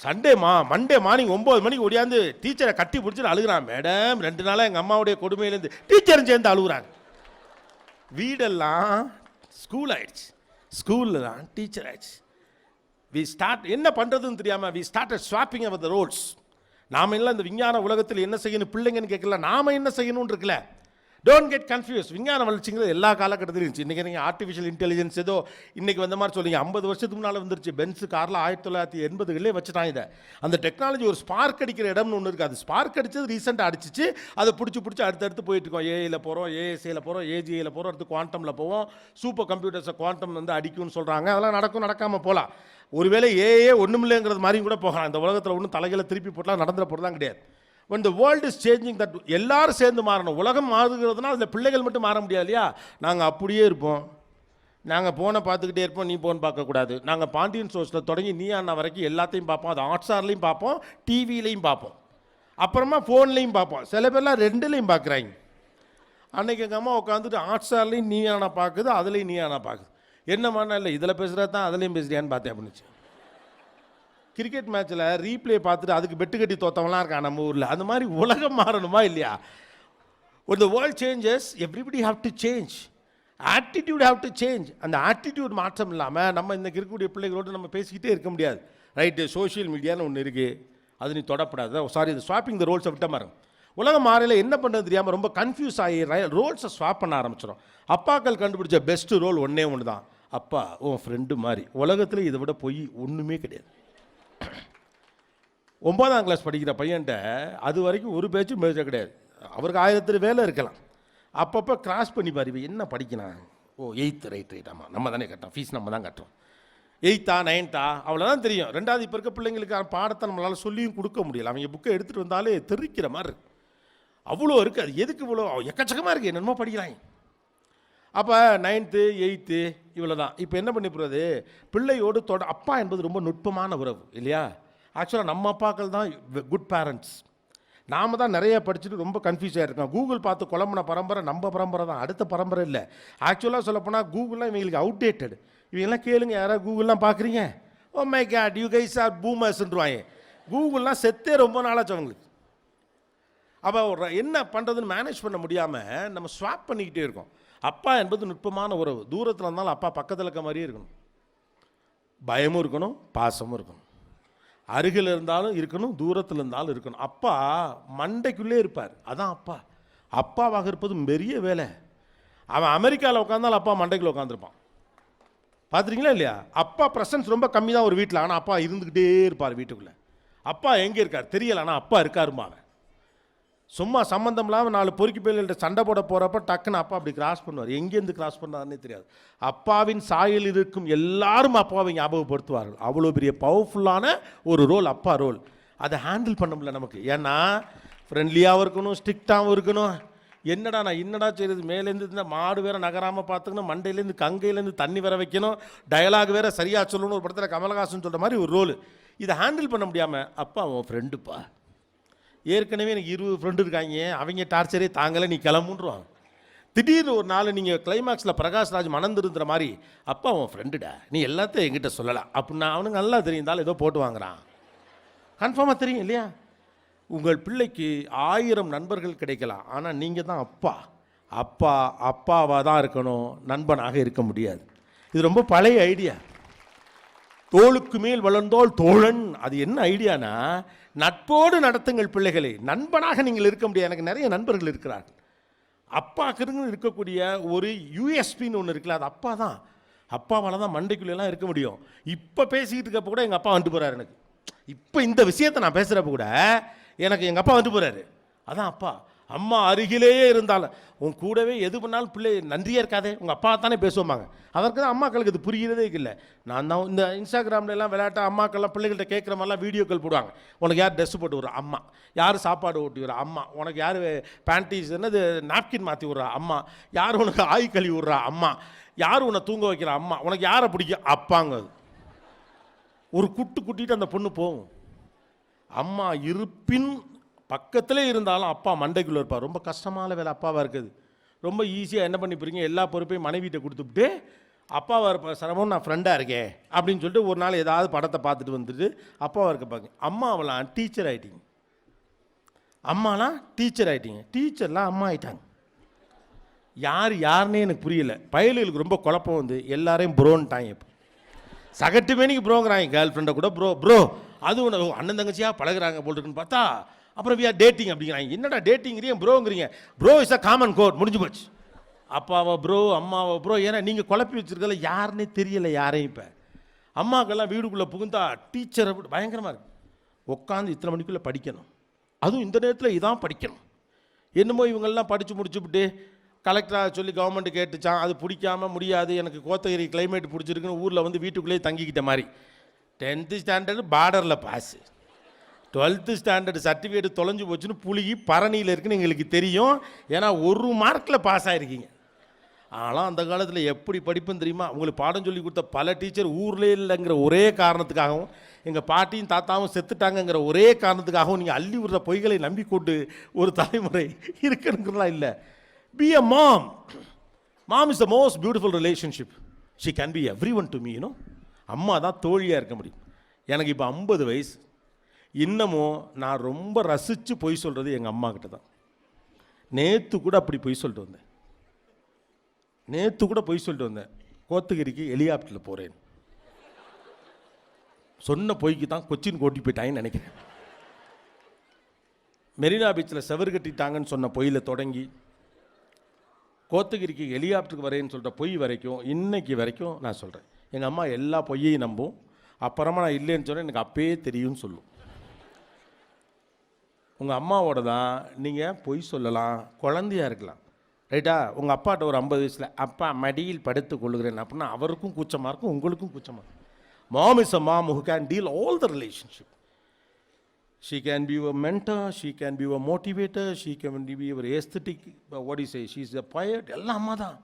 சண்டே மண்டே மார்னிங் 9 மணிக்கு ஓடியாந்து டீச்சரை கட்டி பிடிச்சிட்டு அழுகுறான். மேடம் 2 நாளாக எங்கள் அம்மாவுடைய கொடுமையிலேருந்து டீச்சரும் சேர்ந்து அழுகுறாங்க. வீடெல்லாம் ஸ்கூல் ஆயிடுச்சு, ஸ்கூலில் தான் டீச்சர் ஆயிடுச்சு. என்ன பண்ணுறதுன்னு தெரியாமல் we started swapping our the roles. நாம் எல்லாம் இந்த விஞ்ஞான உலகத்தில் என்ன செய்யணும் பிள்ளைங்கன்னு கேட்கல, நாம் என்ன செய்யணும்னு இருக்குல்ல. Don't get confuse. விஞ்ஞான வளர்ச்சிங்கிறது எல்லா காலகட்டத்திலும் இருந்துச்சு. இன்றைக்கி நீங்கள் ஆர்டிஃபிஷியல் இன்டெலிஜென்ஸ் ஏதோ இன்றைக்கி வந்த மாதிரி சொல்லிங்க, 50 வருஷத்துக்கு முன்னால் வந்துருச்சு. பென்ஸு காரில் 1980களே வச்சுட்டாங்க இதை. அந்த டெக்னாலஜி ஒரு ஸ்பார்க் அடிக்கிற இடம்னு ஒன்று இருக்குது. அது ஸ்பார்க் அடித்தது ரீசெண்டாக அடிச்சிச்சு. அதை பிடிச்சி அடுத்தடுத்து போயிட்டுருக்கோம். ஏஐயில் போகிறோம், ஏஎஸ்ஏயில் போகிறோம், ஏஜிஐயில் போகிறோம், அடுத்து குவாண்டமில் போவோம். சூப்பர் கம்ப்யூட்டர்ஸை குவாண்டம் வந்து அடிக்கும்னு சொல்கிறாங்க. அதெல்லாம் நடக்காமல் போகலாம். ஒருவேளை ஏஏ ஒன்றுமில்லைங்கிறது மாதிரியும் கூட போகலாம். இந்த உலகத்தில் ஒன்றும் தலைகளை திருப்பி போட்டலாம் நடந்துட போகிறதான் கிடையாது. when the world is changing, that எல்லாரும் சேர்ந்து மாறணும். உலகம் மாறுகிறதுனா அதில் பிள்ளைகள் மட்டும் மாற முடியாது இல்லையா. நாங்கள் அப்படியே இருப்போம், நாங்கள் போனை பார்த்துக்கிட்டே இருப்போம், நீ போன் பார்க்கக்கூடாது. நாங்கள் பாண்டியன் சோர்ஸில் தொடங்கி நீ அண்ணா வரைக்கும் எல்லாத்தையும் பார்ப்போம். அது ஹாட்ஸ்டார்லையும் பார்ப்போம், டிவிலையும் பார்ப்போம், அப்புறமா ஃபோன்லேயும் பார்ப்போம். சில பேர்லாம் 2லையும் பார்க்குறாங்க. அன்றைக்கி எங்கள் அம்மா உட்காந்துட்டு ஹாட்ஸ்டார்லையும் நீ அண்ணா பார்க்குது, அதுலேயும் நீ அண்ணா பார்க்குது. என்னம்மா இல்லை இதில் பேசுகிறது தான் அதுலேயும் பேசுறியான்னு பார்த்தேன் அப்படின்னுச்சு. கிரிக்கெட் மேட்ச்சில் ரீப்ளே பார்த்துட்டு அதுக்கு பெட்டு கட்டி தோத்தவங்களாம் இருக்கான் நம்ம ஊரில். அந்த மாதிரி உலகம் மாறணுமா இல்லையா? when the world changes, everybody have to change, attitude have to change. அந்த ஆட்டிடியூட் மாற்றம் இல்லாமல் நம்ம இந்த இருக்கக்கூடிய பிள்ளைகளோடு நம்ம பேசிக்கிட்டே இருக்க முடியாது. ரைட்டு, சோஷியல் மீடியான்னு ஒன்று இருக்குது, அது நீ தொடப்படாது. சாரி, இது ஸ்வாப்பிங் த ரோல்ஸை விட்ட மாதிரி உலகம் மாறையில் என்ன பண்ணுறது தெரியாமல் ரொம்ப கன்ஃபியூஸ் ஆகி ரோல்ஸை ஸ்வாப் பண்ண ஆரம்பிச்சிடும். அப்பாக்கள் கண்டுபிடிச்ச பெஸ்ட்டு ரோல் ஒன்றே ஒன்று தான், அப்பா உன் ஃப்ரெண்டு மாதிரி. உலகத்தில் இதை விட பொய் ஒன்றுமே கிடையாது. 9ஆம் கிளாஸ் படிக்கிற பையன்ட்ட அது வரைக்கும் ஒரு பேச்சும் பேச கிடையாது. அவருக்கு 1000 வேலை இருக்கலாம். அப்பப்போ கிராஸ் பண்ணி பாரு, என்ன படிக்கிறான், ஓ 8th, ரைட் ஆமாம் நம்ம தானே கட்டுறோம், ஃபீஸ் நம்ம தான் கட்டுறோம், 8th 9th அவ்வளோதான் தெரியும். 2வது இப்போ இருக்க பிள்ளைங்களுக்கு பாடத்தை நம்மளால் சொல்லியும் கொடுக்க முடியல. அவங்க புக்கை எடுத்துகிட்டு வந்தாலே தெரிக்கிற மாதிரி இருக்கு, அவ்வளோ இருக்குது. அது எதுக்கு இவ்வளோ எக்கச்சக்கமாக இருக்குது, என்னென்னமோ படிக்கிறாங்க. அப்போ 9th 8th இவ்வளோ தான். இப்போ என்ன பண்ணி போகிறது, பிள்ளையோடு அப்பா என்பது ரொம்ப நுட்பமான உறவு இல்லையா. ஆக்சுவலாக நம்ம அப்பாக்கள் தான் குட் பேரண்ட்ஸ். நாம் தான் நிறைய படிச்சுட்டு ரொம்ப கன்ஃபியூஸ் ஆகிருக்கோம். கூகுள் பார்த்து குழம்புன பரம்பரை நம்ம பரம்பரை தான், அடுத்த பரம்பரை இல்லை. ஆக்சுவலாக சொல்லப்போனால் கூகுள்லாம் இவங்களுக்கு அவுடேட்டட். இவங்கெல்லாம் கேளுங்க, யாராவது கூகுள்லாம் பார்க்குறீங்க, oh my God you guys are பூமர்ஸ்ன்றாங்க. கூகுள்லாம் செத்தே ரொம்ப நாளாச்சு அவங்களுக்கு. அப்போ என்ன பண்ணுறதுன்னு மேனேஜ் பண்ண முடியாமல் நம்ம ஸ்வாப் பண்ணிக்கிட்டே இருக்கோம். அப்பா என்பது நுட்பமான உறவு. தூரத்தில் இருந்தாலும் அப்பா பக்கத்தில் இருக்க மாதிரியே இருக்கணும், பயமும் இருக்கணும், பாசமும் இருக்கணும். அருகில் இருந்தாலும் இருக்கணும், தூரத்தில் இருந்தாலும் இருக்கணும். அப்பா மண்டைக்குள்ளே இருப்பார், அதான் அப்பா. அப்பாவாக இருப்பது பெரிய வேலை. அவன் அமெரிக்காவில் உட்காந்தாலும் அப்பா மண்டைக்குள்ளே உட்காந்துருப்பான், பார்த்துருக்கீங்களா இல்லையா. அப்பா ப்ரெசன்ஸ் ரொம்ப கம்மி தான் ஒரு வீட்டில், ஆனால் அப்பா இருந்துக்கிட்டே இருப்பார் வீட்டுக்குள்ளே. அப்பா எங்கே இருக்கார் தெரியல, ஆனால் அப்பா இருக்காருமா. சும்மா சம்மந்தம் இல்லாமல் 4 பொறுக்கி பேர்கள்ட்ட சண்டை போட போகிறப்ப டக்குன்னு அப்பா அப்படி கிராஸ் பண்ணுவார். எங்கேருந்து கிராஸ் பண்ணாருன்னே தெரியாது. அப்பாவின் சாயல் இருக்கும் எல்லாரும் அப்பாவை ஞாபகப்படுத்துவார்கள். அவ்வளோ பெரிய பவர்ஃபுல்லான ஒரு ரோல் அப்பா ரோல். அதை ஹேண்டில் பண்ண முடியல நமக்கு. ஏன்னா ஃப்ரெண்ட்லியாகவும் இருக்கணும், ஸ்ட்ரிக்டாகவும் இருக்கணும். என்னடா செய்கிறது, மேலேருந்து இந்த மாடு வேறு நகராமல் பார்த்துக்கணும், மண்டையிலேருந்து கங்கையிலேருந்து தண்ணி வர வைக்கணும், டயலாக் வேறு சரியாக சொல்லணும். ஒரு படத்தில் கமலஹாசன் சொல்கிற மாதிரி ஒரு ரோல். இதை ஹேண்டில் பண்ண முடியாமல் அப்பா உன் ஃப்ரெண்டுப்பா, ஏற்கனவே எனக்கு 20 ஃப்ரெண்டு இருக்காங்க, அவங்க டார்ச்சரே தாங்கலை, நீ கிளம்புன்றான். திடீர்னு ஒரு நாள் நீங்கள் கிளைமாக்ஸில் பிரகாஷ்ராஜ் மணந்துருந்துற மாதிரி, அப்பா உன் ஃப்ரெண்டுடா, நீ எல்லாத்தையும் என்கிட்ட சொல்லலாம் அப்படின்னா அவனுக்கு நல்லா தெரியுந்தாலும் ஏதோ போட்டு வாங்குறான். கன்ஃபார்மாக தெரியும் இல்லையா. உங்கள் பிள்ளைக்கு 1000 நண்பர்கள் கிடைக்கலாம், ஆனால் நீங்கள் தான் அப்பா. அப்பாவாக தான் இருக்கணும், நண்பனாக இருக்க முடியாது. இது ரொம்ப பழைய ஐடியா. தோளுக்கு மேல் வளர்ந்தோல் தோழன், அது என்ன ஐடியானா, நட்போடு நடத்துங்கள் பிள்ளைகளை, நண்பனாக நீங்கள் இருக்க முடியாது. எனக்கு நிறைய நண்பர்கள் இருக்கிறார்கள். அப்பாக்கு இருக்கக்கூடிய ஒரு யூஎஸ்பின்னு ஒன்று இருக்குல்ல, அது அப்பா தான். அப்பாவால் தான் மண்டைக்குள்ளெல்லாம் இருக்க முடியும். இப்போ பேசிக்கிட்டு இருக்கப்போ கூட எங்கள் அப்பா வந்துட்டு போகிறார் எனக்கு. இப்போ இந்த விஷயத்தை நான் பேசுகிறப்ப கூட எனக்கு எங்கள் அப்பா வந்துட்டு போகிறாரு. அதான் அப்பா. அம்மா அருகிலேயே இருந்தாலும் உன் கூடவே எது பண்ணாலும் பிள்ளை நன்றியாக இருக்காதே, உங்கள் அப்பா தானே பேசுவாங்க. அதற்கு தான் அம்மாக்களுக்கு இது புரிகிறதே இல்லை. நான் தான் இந்த இன்ஸ்டாகிராம்லாம் விளையாட்ட அம்மாக்கள்லாம் பிள்ளைகள்கிட்ட கேட்குற மாதிரிலாம் வீடியோக்கள் போடுவாங்க. உனக்கு யார் ட்ரெஸ் போட்டு விட்றா அம்மா, யார் சாப்பாடு ஊட்டி விட்றா அம்மா, உனக்கு யார் பேண்டீஸ் என்னது நாப்கின் மாற்றி விட்றா அம்மா, யார் உனக்கு ஆய் கழுவி விட்றா அம்மா, யார் உன்னை தூங்க வைக்கிறா அம்மா, உனக்கு யாரை பிடிக்கும் அப்பாங்க. அது ஒரு குட்டிட்டு அந்த பொண்ணு போகும். அம்மா இருப்பின் பக்கத்திலே இருந்தாலும் அப்பா மண்டைக்குள்ளே இருப்பார். ரொம்ப கஷ்டமான வேலை அப்பாவாக இருக்குது. ரொம்ப ஈஸியாக என்ன பண்ணி போகிறீங்க, எல்லா பொறுப்பையும் மனைவிட்ட கொடுத்துட்டு அப்பாவாக இருப்ப சிரமம் நான் ஃப்ரெண்டாக இருக்கேன் அப்படின்னு சொல்லிட்டு ஒரு நாள் ஏதாவது படத்தை பார்த்துட்டு வந்துட்டு அப்பாவாக இருக்க பார்க்க. அம்மாவெல்லாம் டீச்சர் ஆகிட்டீங்க, அம்மாலாம் டீச்சர் ஆகிட்டீங்க, டீச்சர்லாம் அம்மா ஆகிட்டாங்க. யாருன்னே எனக்கு புரியல. பயலுகளுக்கு ரொம்ப குழப்பம் வந்து எல்லாரையும் ப்ரோன்ட்டாங்க. இப்போ சகட்டு மேனிக்கு ப்ரோங்கிறாங்க. கேர்ள் ஃப்ரெண்டை கூட ப்ரோ அது ஒன்று அண்ணன் தங்கச்சியாக பழகுறாங்க போட்டுருக்குன்னு பார்த்தா அப்புறம் வி ஆர் டேட்டிங் அப்படிங்கிறாங்க. என்னடா டேட்டிங்கிறீங்க ப்ரோங்கிறீங்க? Bro is a common code, முடிஞ்சு போச்சு. அப்பாவை ப்ரோ, அம்மாவை ப்ரோ. ஏன்னா நீங்கள் குழப்பி வச்சுருக்கல யாருன்னே தெரியலை யாரையும். இப்போ அம்மாக்கெல்லாம் வீடுக்குள்ளே புகுந்தா டீச்சரை பயங்கரமாக இருக்குது. உட்காந்து இத்தனை மணிக்குள்ளே படிக்கணும், அதுவும் இந்த நேரத்தில் இதான் படிக்கணும். என்னமோ இவங்கெல்லாம் படித்து முடிச்சுவிட்டு கலெக்டராக சொல்லி கவர்மெண்ட்டு கேட்டுச்சான், அது பிடிக்காமல் முடியாது, எனக்கு கோத்தகிரி கிளைமேட் பிடிச்சிருக்குன்னு ஊரில் வந்து வீட்டுக்குள்ளேயே தங்கிக்கிட்ட மாதிரி. 10th ஸ்டாண்டர்டு பார்டரில் பாஸு, 12th ஸ்டாண்டர்டு சர்டிஃபிகேட் தொலைஞ்சு போச்சுன்னு புழுகி பரணியில் இருக்குன்னு எங்களுக்கு தெரியும். ஏன்னா 1 மார்க்கில் பாஸ் ஆகிருக்கீங்க. ஆனால் அந்த காலத்தில் எப்படி படிப்புன்னு தெரியுமா? உங்களுக்கு பாடம் சொல்லி கொடுத்த பல டீச்சர் ஊர்லேயே இல்லைங்கிற ஒரே காரணத்துக்காகவும், எங்கள் பாட்டியும் தாத்தாவும் செத்துட்டாங்கங்கிற ஒரே காரணத்துக்காகவும் நீங்கள் அள்ளி விடுற பொய்களை நம்பிக்கொண்டு ஒரு தலைமுறை இருக்குங்கிறதுலாம் இல்லை. Be a mom. Mom is the most beautiful relationship. She can be everyone to me, you know. அம்மா தான் தோழியாக இருக்க முடியும். எனக்கு இப்போ 50 வயசு. இன்னமும் நான் ரொம்ப ரசித்து பொய் சொல்கிறது எங்கள் அம்மா கிட்ட தான். நேற்று கூட அப்படி பொய் சொல்லிட்டு வந்தேன். கோத்தகிரிக்கு ஹெலிகாப்டரில் போகிறேன். சொன்ன பொய்க்கு தான் கொச்சின் ஓட்டி போயிட்டாங்கன்னு நினைக்கிறேன். மெரினா பீச்சில் செவர் கட்டிட்டாங்கன்னு சொன்ன பொய்யில் தொடங்கி கோத்தகிரிக்கு ஹெலிகாப்டருக்கு வரேன்னு சொல்கிற பொய் வரைக்கும் இன்னைக்கு வரைக்கும் நான் சொல்கிறேன். எங்கள் அம்மா எல்லா பொய்யையும் நம்பும். அப்புறமா நான் இல்லைன்னு சொன்னேன், எனக்கு அப்பயே தெரியும்னு சொல்லும். உங்கள் அம்மாவோட தான் நீங்கள் பொய் சொல்லலாம், குழந்தையாக இருக்கலாம், ரைட்டா? உங்கள் அப்பாட்ட ஒரு 50 வயசில் அப்பா மடியில் படுத்து கொள்ளுகிறேன் அப்படின்னா அவருக்கும் கூச்சமாக இருக்கும், உங்களுக்கும் கூச்சமாக இருக்கும். Mom is a mom who can deal all the relationship. She can be your mentor, she can be your motivator, she can be your aesthetic, what do you say, she is a poet. எல்லாம் அம்மா தான்.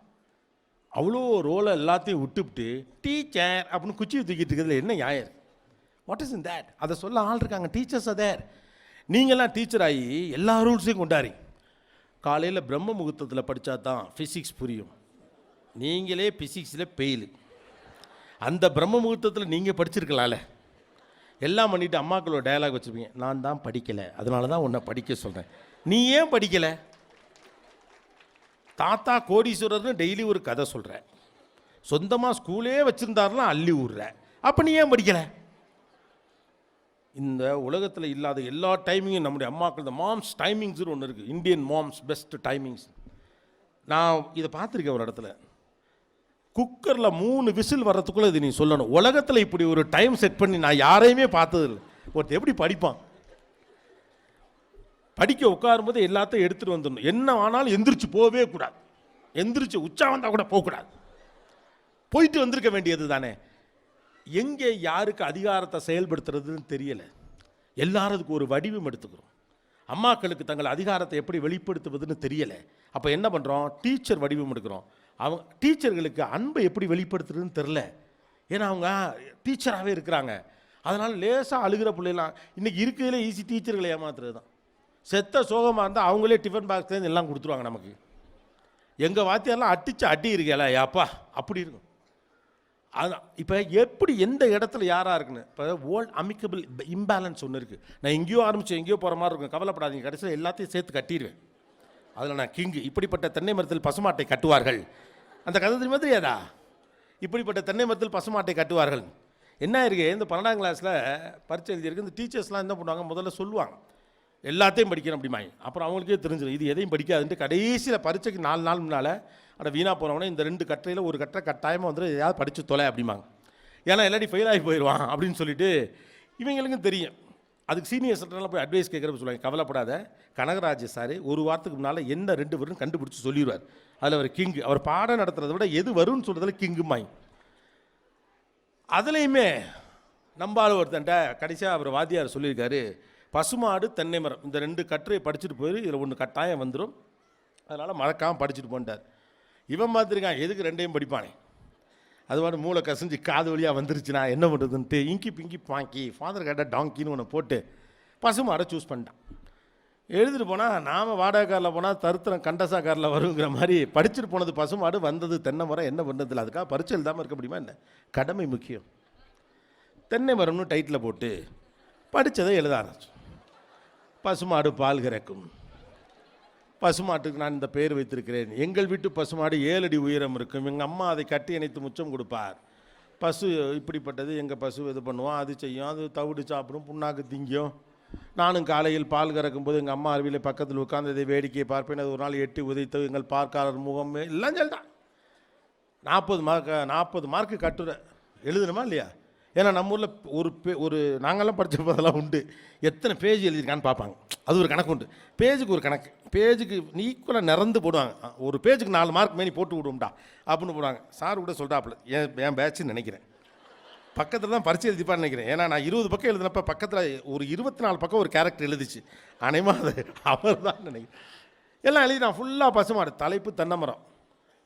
அவ்வளோ ரோலை எல்லாத்தையும் விட்டுவிட்டு teacher அப்படின்னு குச்சி தூக்கிட்டு இருக்கிறதுல என்ன நியாயம்? What is in that? அதை சொல்ல ஆள் இருக்காங்க, டீச்சர்ஸ் தேர். நீங்கள்லாம் டீச்சர் ஆகி எல்லா ரூல்ஸையும் கொண்டாடி காலையில் பிரம்ம முகூர்த்தத்தில் படித்தா தான் ஃபிசிக்ஸ் புரியும். நீங்களே ஃபிசிக்ஸில் பெயிலு. அந்த பிரம்ம முகூர்த்தத்தில் நீங்கள் படிச்சிருக்கலாம்ல. எல்லாம் பண்ணிவிட்டு அம்மாக்களோட டயலாக் வச்சுருப்பீங்க, நான் தான் படிக்கலை, அதனால தான் உன்னை படிக்க சொல்கிறேன். நீ ஏன் படிக்கலை? தாத்தா கோடீஸ்வரர்னு டெய்லி ஒரு கதை சொல்கிற, சொந்தமாக ஸ்கூலே வச்சுருந்தாருன்னா அள்ளி விட்ற, அப்போ நீ ஏன் படிக்கலை? இந்த உலகத்தில் இல்லாத எல்லா டைமிங்கும் நம்முடைய அம்மாக்கள், இந்த மாம்ஸ் டைமிங்ஸ்னு ஒன்று இருக்குது, இந்தியன் மாம்ஸ் பெஸ்ட் டைமிங்ஸ். நான் இதை பார்த்துருக்கேன் ஒரு இடத்துல. குக்கரில் 3 விசில் வர்றதுக்குள்ளே இது நீ சொல்லணும். உலகத்தில் இப்படி ஒரு டைம் செட் பண்ணி நான் யாரையுமே பார்த்ததில்லை. ஒருத்தர் எப்படி படிப்பான்? படிக்க உட்காரும்போது எல்லாத்தையும் எடுத்துகிட்டு வந்துடணும். என்ன ஆனாலும் எந்திரிச்சு போகவே கூடாது, எந்திரிச்சு உச்சா வந்தால் கூட போகக்கூடாது, போயிட்டு வந்திருக்க வேண்டியது தானே. எங்கே யாருக்கு அதிகாரத்தை செயல்படுத்துறதுன்னு தெரியலை. எல்லாரதுக்கு ஒரு வடிவம் எடுத்துக்கிறோம். அம்மாக்களுக்கு தங்கள் அதிகாரத்தை எப்படி வெளிப்படுத்துவதுன்னு தெரியலை. அப்போ என்ன பண்ணுறோம்? டீச்சர் வடிவம் எடுக்கிறோம். அவங்க டீச்சர்களுக்கு அன்பை எப்படி வெளிப்படுத்துறதுன்னு தெரில. ஏன்னா அவங்க டீச்சராகவே இருக்கிறாங்க. அதனால் லேசாக அழுகிற பிள்ளைலாம் இன்றைக்கி இருக்கிறதுலே ஈஸி டீச்சர்களை ஏமாத்துறது தான். செத்த சோகமாக இருந்தால் அவங்களே டிஃபன் பாக்ஸ்லேருந்து எல்லாம் கொடுத்துருவாங்க நமக்கு. எங்கள் வாத்தியாரெலாம் அடி இருக்கல யாப்பா அப்படி இருக்கும். அதான் இப்போ எப்படி எந்த இடத்துல யாராக இருக்குன்னு. இப்போ வேர்ல்ட் அமிக்கபிள் இம்பேலன்ஸ் ஒன்று இருக்குது. நான் எங்கேயோ ஆரம்பித்து எங்கேயோ போகிற மாதிரி இருக்கும். கவலைப்படாதீங்க, கடைசியில் எல்லாத்தையும் சேர்த்து கட்டிடுவேன். அதில் நான் கிங்கு. இப்படிப்பட்ட தென்னை மரத்தில் பசுமாட்டை கட்டுவார்கள். அந்த கதை தெரியுமா தெரியாதா? இப்படிப்பட்ட தென்னை மரத்தில் பசுமாட்டை கட்டுவார்கள். என்ன இருக்குது, இந்த 12ஆம் கிளாஸில் பரீட்சை எழுதியிருக்கு. இந்த டீச்சர்ஸ்லாம் என்ன பண்ணுவாங்க, முதல்ல சொல்லுவாங்க எல்லாத்தையும் படிக்கணும் அப்படிமாங்க. அப்புறம் அவங்களுக்கே தெரிஞ்சிடும் இது எதையும் படிக்காதுன்ட்டு. கடைசியில் பரீட்சைக்கு 4 நாள் முன்னால் ஆனால் வீணாக போனவொடனே இந்த 2 கட்டுரையில் ஒரு கட்டுரை கட்டாயமாக வந்து எதாவது படித்து தொலை அப்படிம்பாங்க. ஏன்னா எல்லாட்டி ஃபெயில் ஆகி போயிடுவான் அப்படின்னு சொல்லிட்டு இவங்களுக்கும் தெரியும். அதுக்கு சீனியர்ஸ்லாம் போய் அட்வைஸ் கேட்குறப்ப சொல்லுவாங்க, கவலைப்படாத, கனகராஜ் சார் ஒரு வாரத்துக்கு முன்னால் என்ன 2 வரும்னு கண்டுபிடிச்சி சொல்லிடுவார். அதில் அவர் கிங்கு. அவர் பாடம் நடத்துறதை விட எது வரும்னு சொல்கிறதுல கிங்குமாய். அதுலேயுமே நம்பால் ஒருத்தன்ட்ட கடைசியாக அவர் வாத்தியார் சொல்லியிருக்காரு, பசுமாடு தென்னை மரம் இந்த 2 கட்டுரையை படிச்சுட்டு போயிரு, இதில் 1 கட்டாயம் வந்துடும், அதனால் மறக்காமல் படிச்சுட்டு போன்ட்டார். இவன் பார்த்துருக்கான், எதுக்கு 2ஐயும் படிப்பானே, அது மாதிரி மூளை கசிஞ்சு காது வழியாக வந்துருச்சுனா என்ன பண்ணுறதுன்ட்டு இங்கி பிங்கி பாங்கி ஃபாதர் கேட்டால் டாங்கின்னு ஒன்று போட்டு பசுமாடை சூஸ் பண்ணிட்டான். எழுதிட்டு போனால் நாம் வாடகை காரில் போனால் தருத்திரம் கண்டசா காரில் வருங்கிற மாதிரி படிச்சுட்டு போனது பசுமாடு, வந்தது தென்னை மரம். என்ன பண்ணுறதில்ல, அதுக்காக பரிச்சை எழுதாமல் இருக்க முடியுமா என்ன? கடமை முக்கியம். தென்னை மரம்னு டைட்டில் போட்டு படித்ததை எழுத ஆரம்பிச்சு. பசுமாடு பால் கறக்கும், பசுமாட்டுக்கு நான் இந்த பெயர் வைத்திருக்கிறேன், எங்கள் வீட்டு பசுமாடு 7 அடி உயரம் இருக்கும், எங்கள் அம்மா அதை கட்டி இணைத்து முச்சம் கொடுப்பார், பசு இப்படிப்பட்டது, எங்கள் பசு இது பண்ணுவோம், அது செய்யும், அது தவிடு சாப்பிடும், புண்ணாக்கு திங்கும், நானும் காலையில் பால் கறக்கும்போது எங்கள் அம்மா அருவியில் பக்கத்தில் உட்கார்ந்து இதை வேடிக்கையை பார்ப்பேன், அது ஒரு நாள் எட்டி உதைத்து எங்கள் பார்க்காரர் முகம் எல்லாம் சொல்லிட்டான். 40 மார்க்கு கட்டுரை எழுதணுமா இல்லையா? ஏன்னா நம்ம ஊரில் ஒரு நாங்கள்லாம் படிச்சிருப்பதெல்லாம் உண்டு, எத்தனை பேஜ் எழுதியிருக்கான்னு பார்ப்பாங்க, அது ஒரு கணக்கு உண்டு. பேஜுக்கு ஒரு கணக்கு, பேஜுக்கு ஈக்குவலாக நிறந்து போடுவாங்க, ஒரு பேஜுக்கு 4 மார்க் மேனி போட்டு விடுவோம்டா அப்படின்னு போடுவாங்க. சார் கூட சொல்லிட்டாப்புல, என் பேட்சுன்னு நினைக்கிறேன், பக்கத்தில் தான் பரிச்சை எழுதிப்பான்னு நினைக்கிறேன். ஏன்னா நான் 20 பக்கம் எழுதினப்ப பக்கத்தில் ஒரு 24 பக்கம் ஒரு கேரக்டர் எழுதிச்சு, அனைமா அது அவர் தான் நினைக்கிறேன். எல்லாம் எழுதினான் ஃபுல்லாக பசுமாடு, தலைப்பு தென்னை மரம்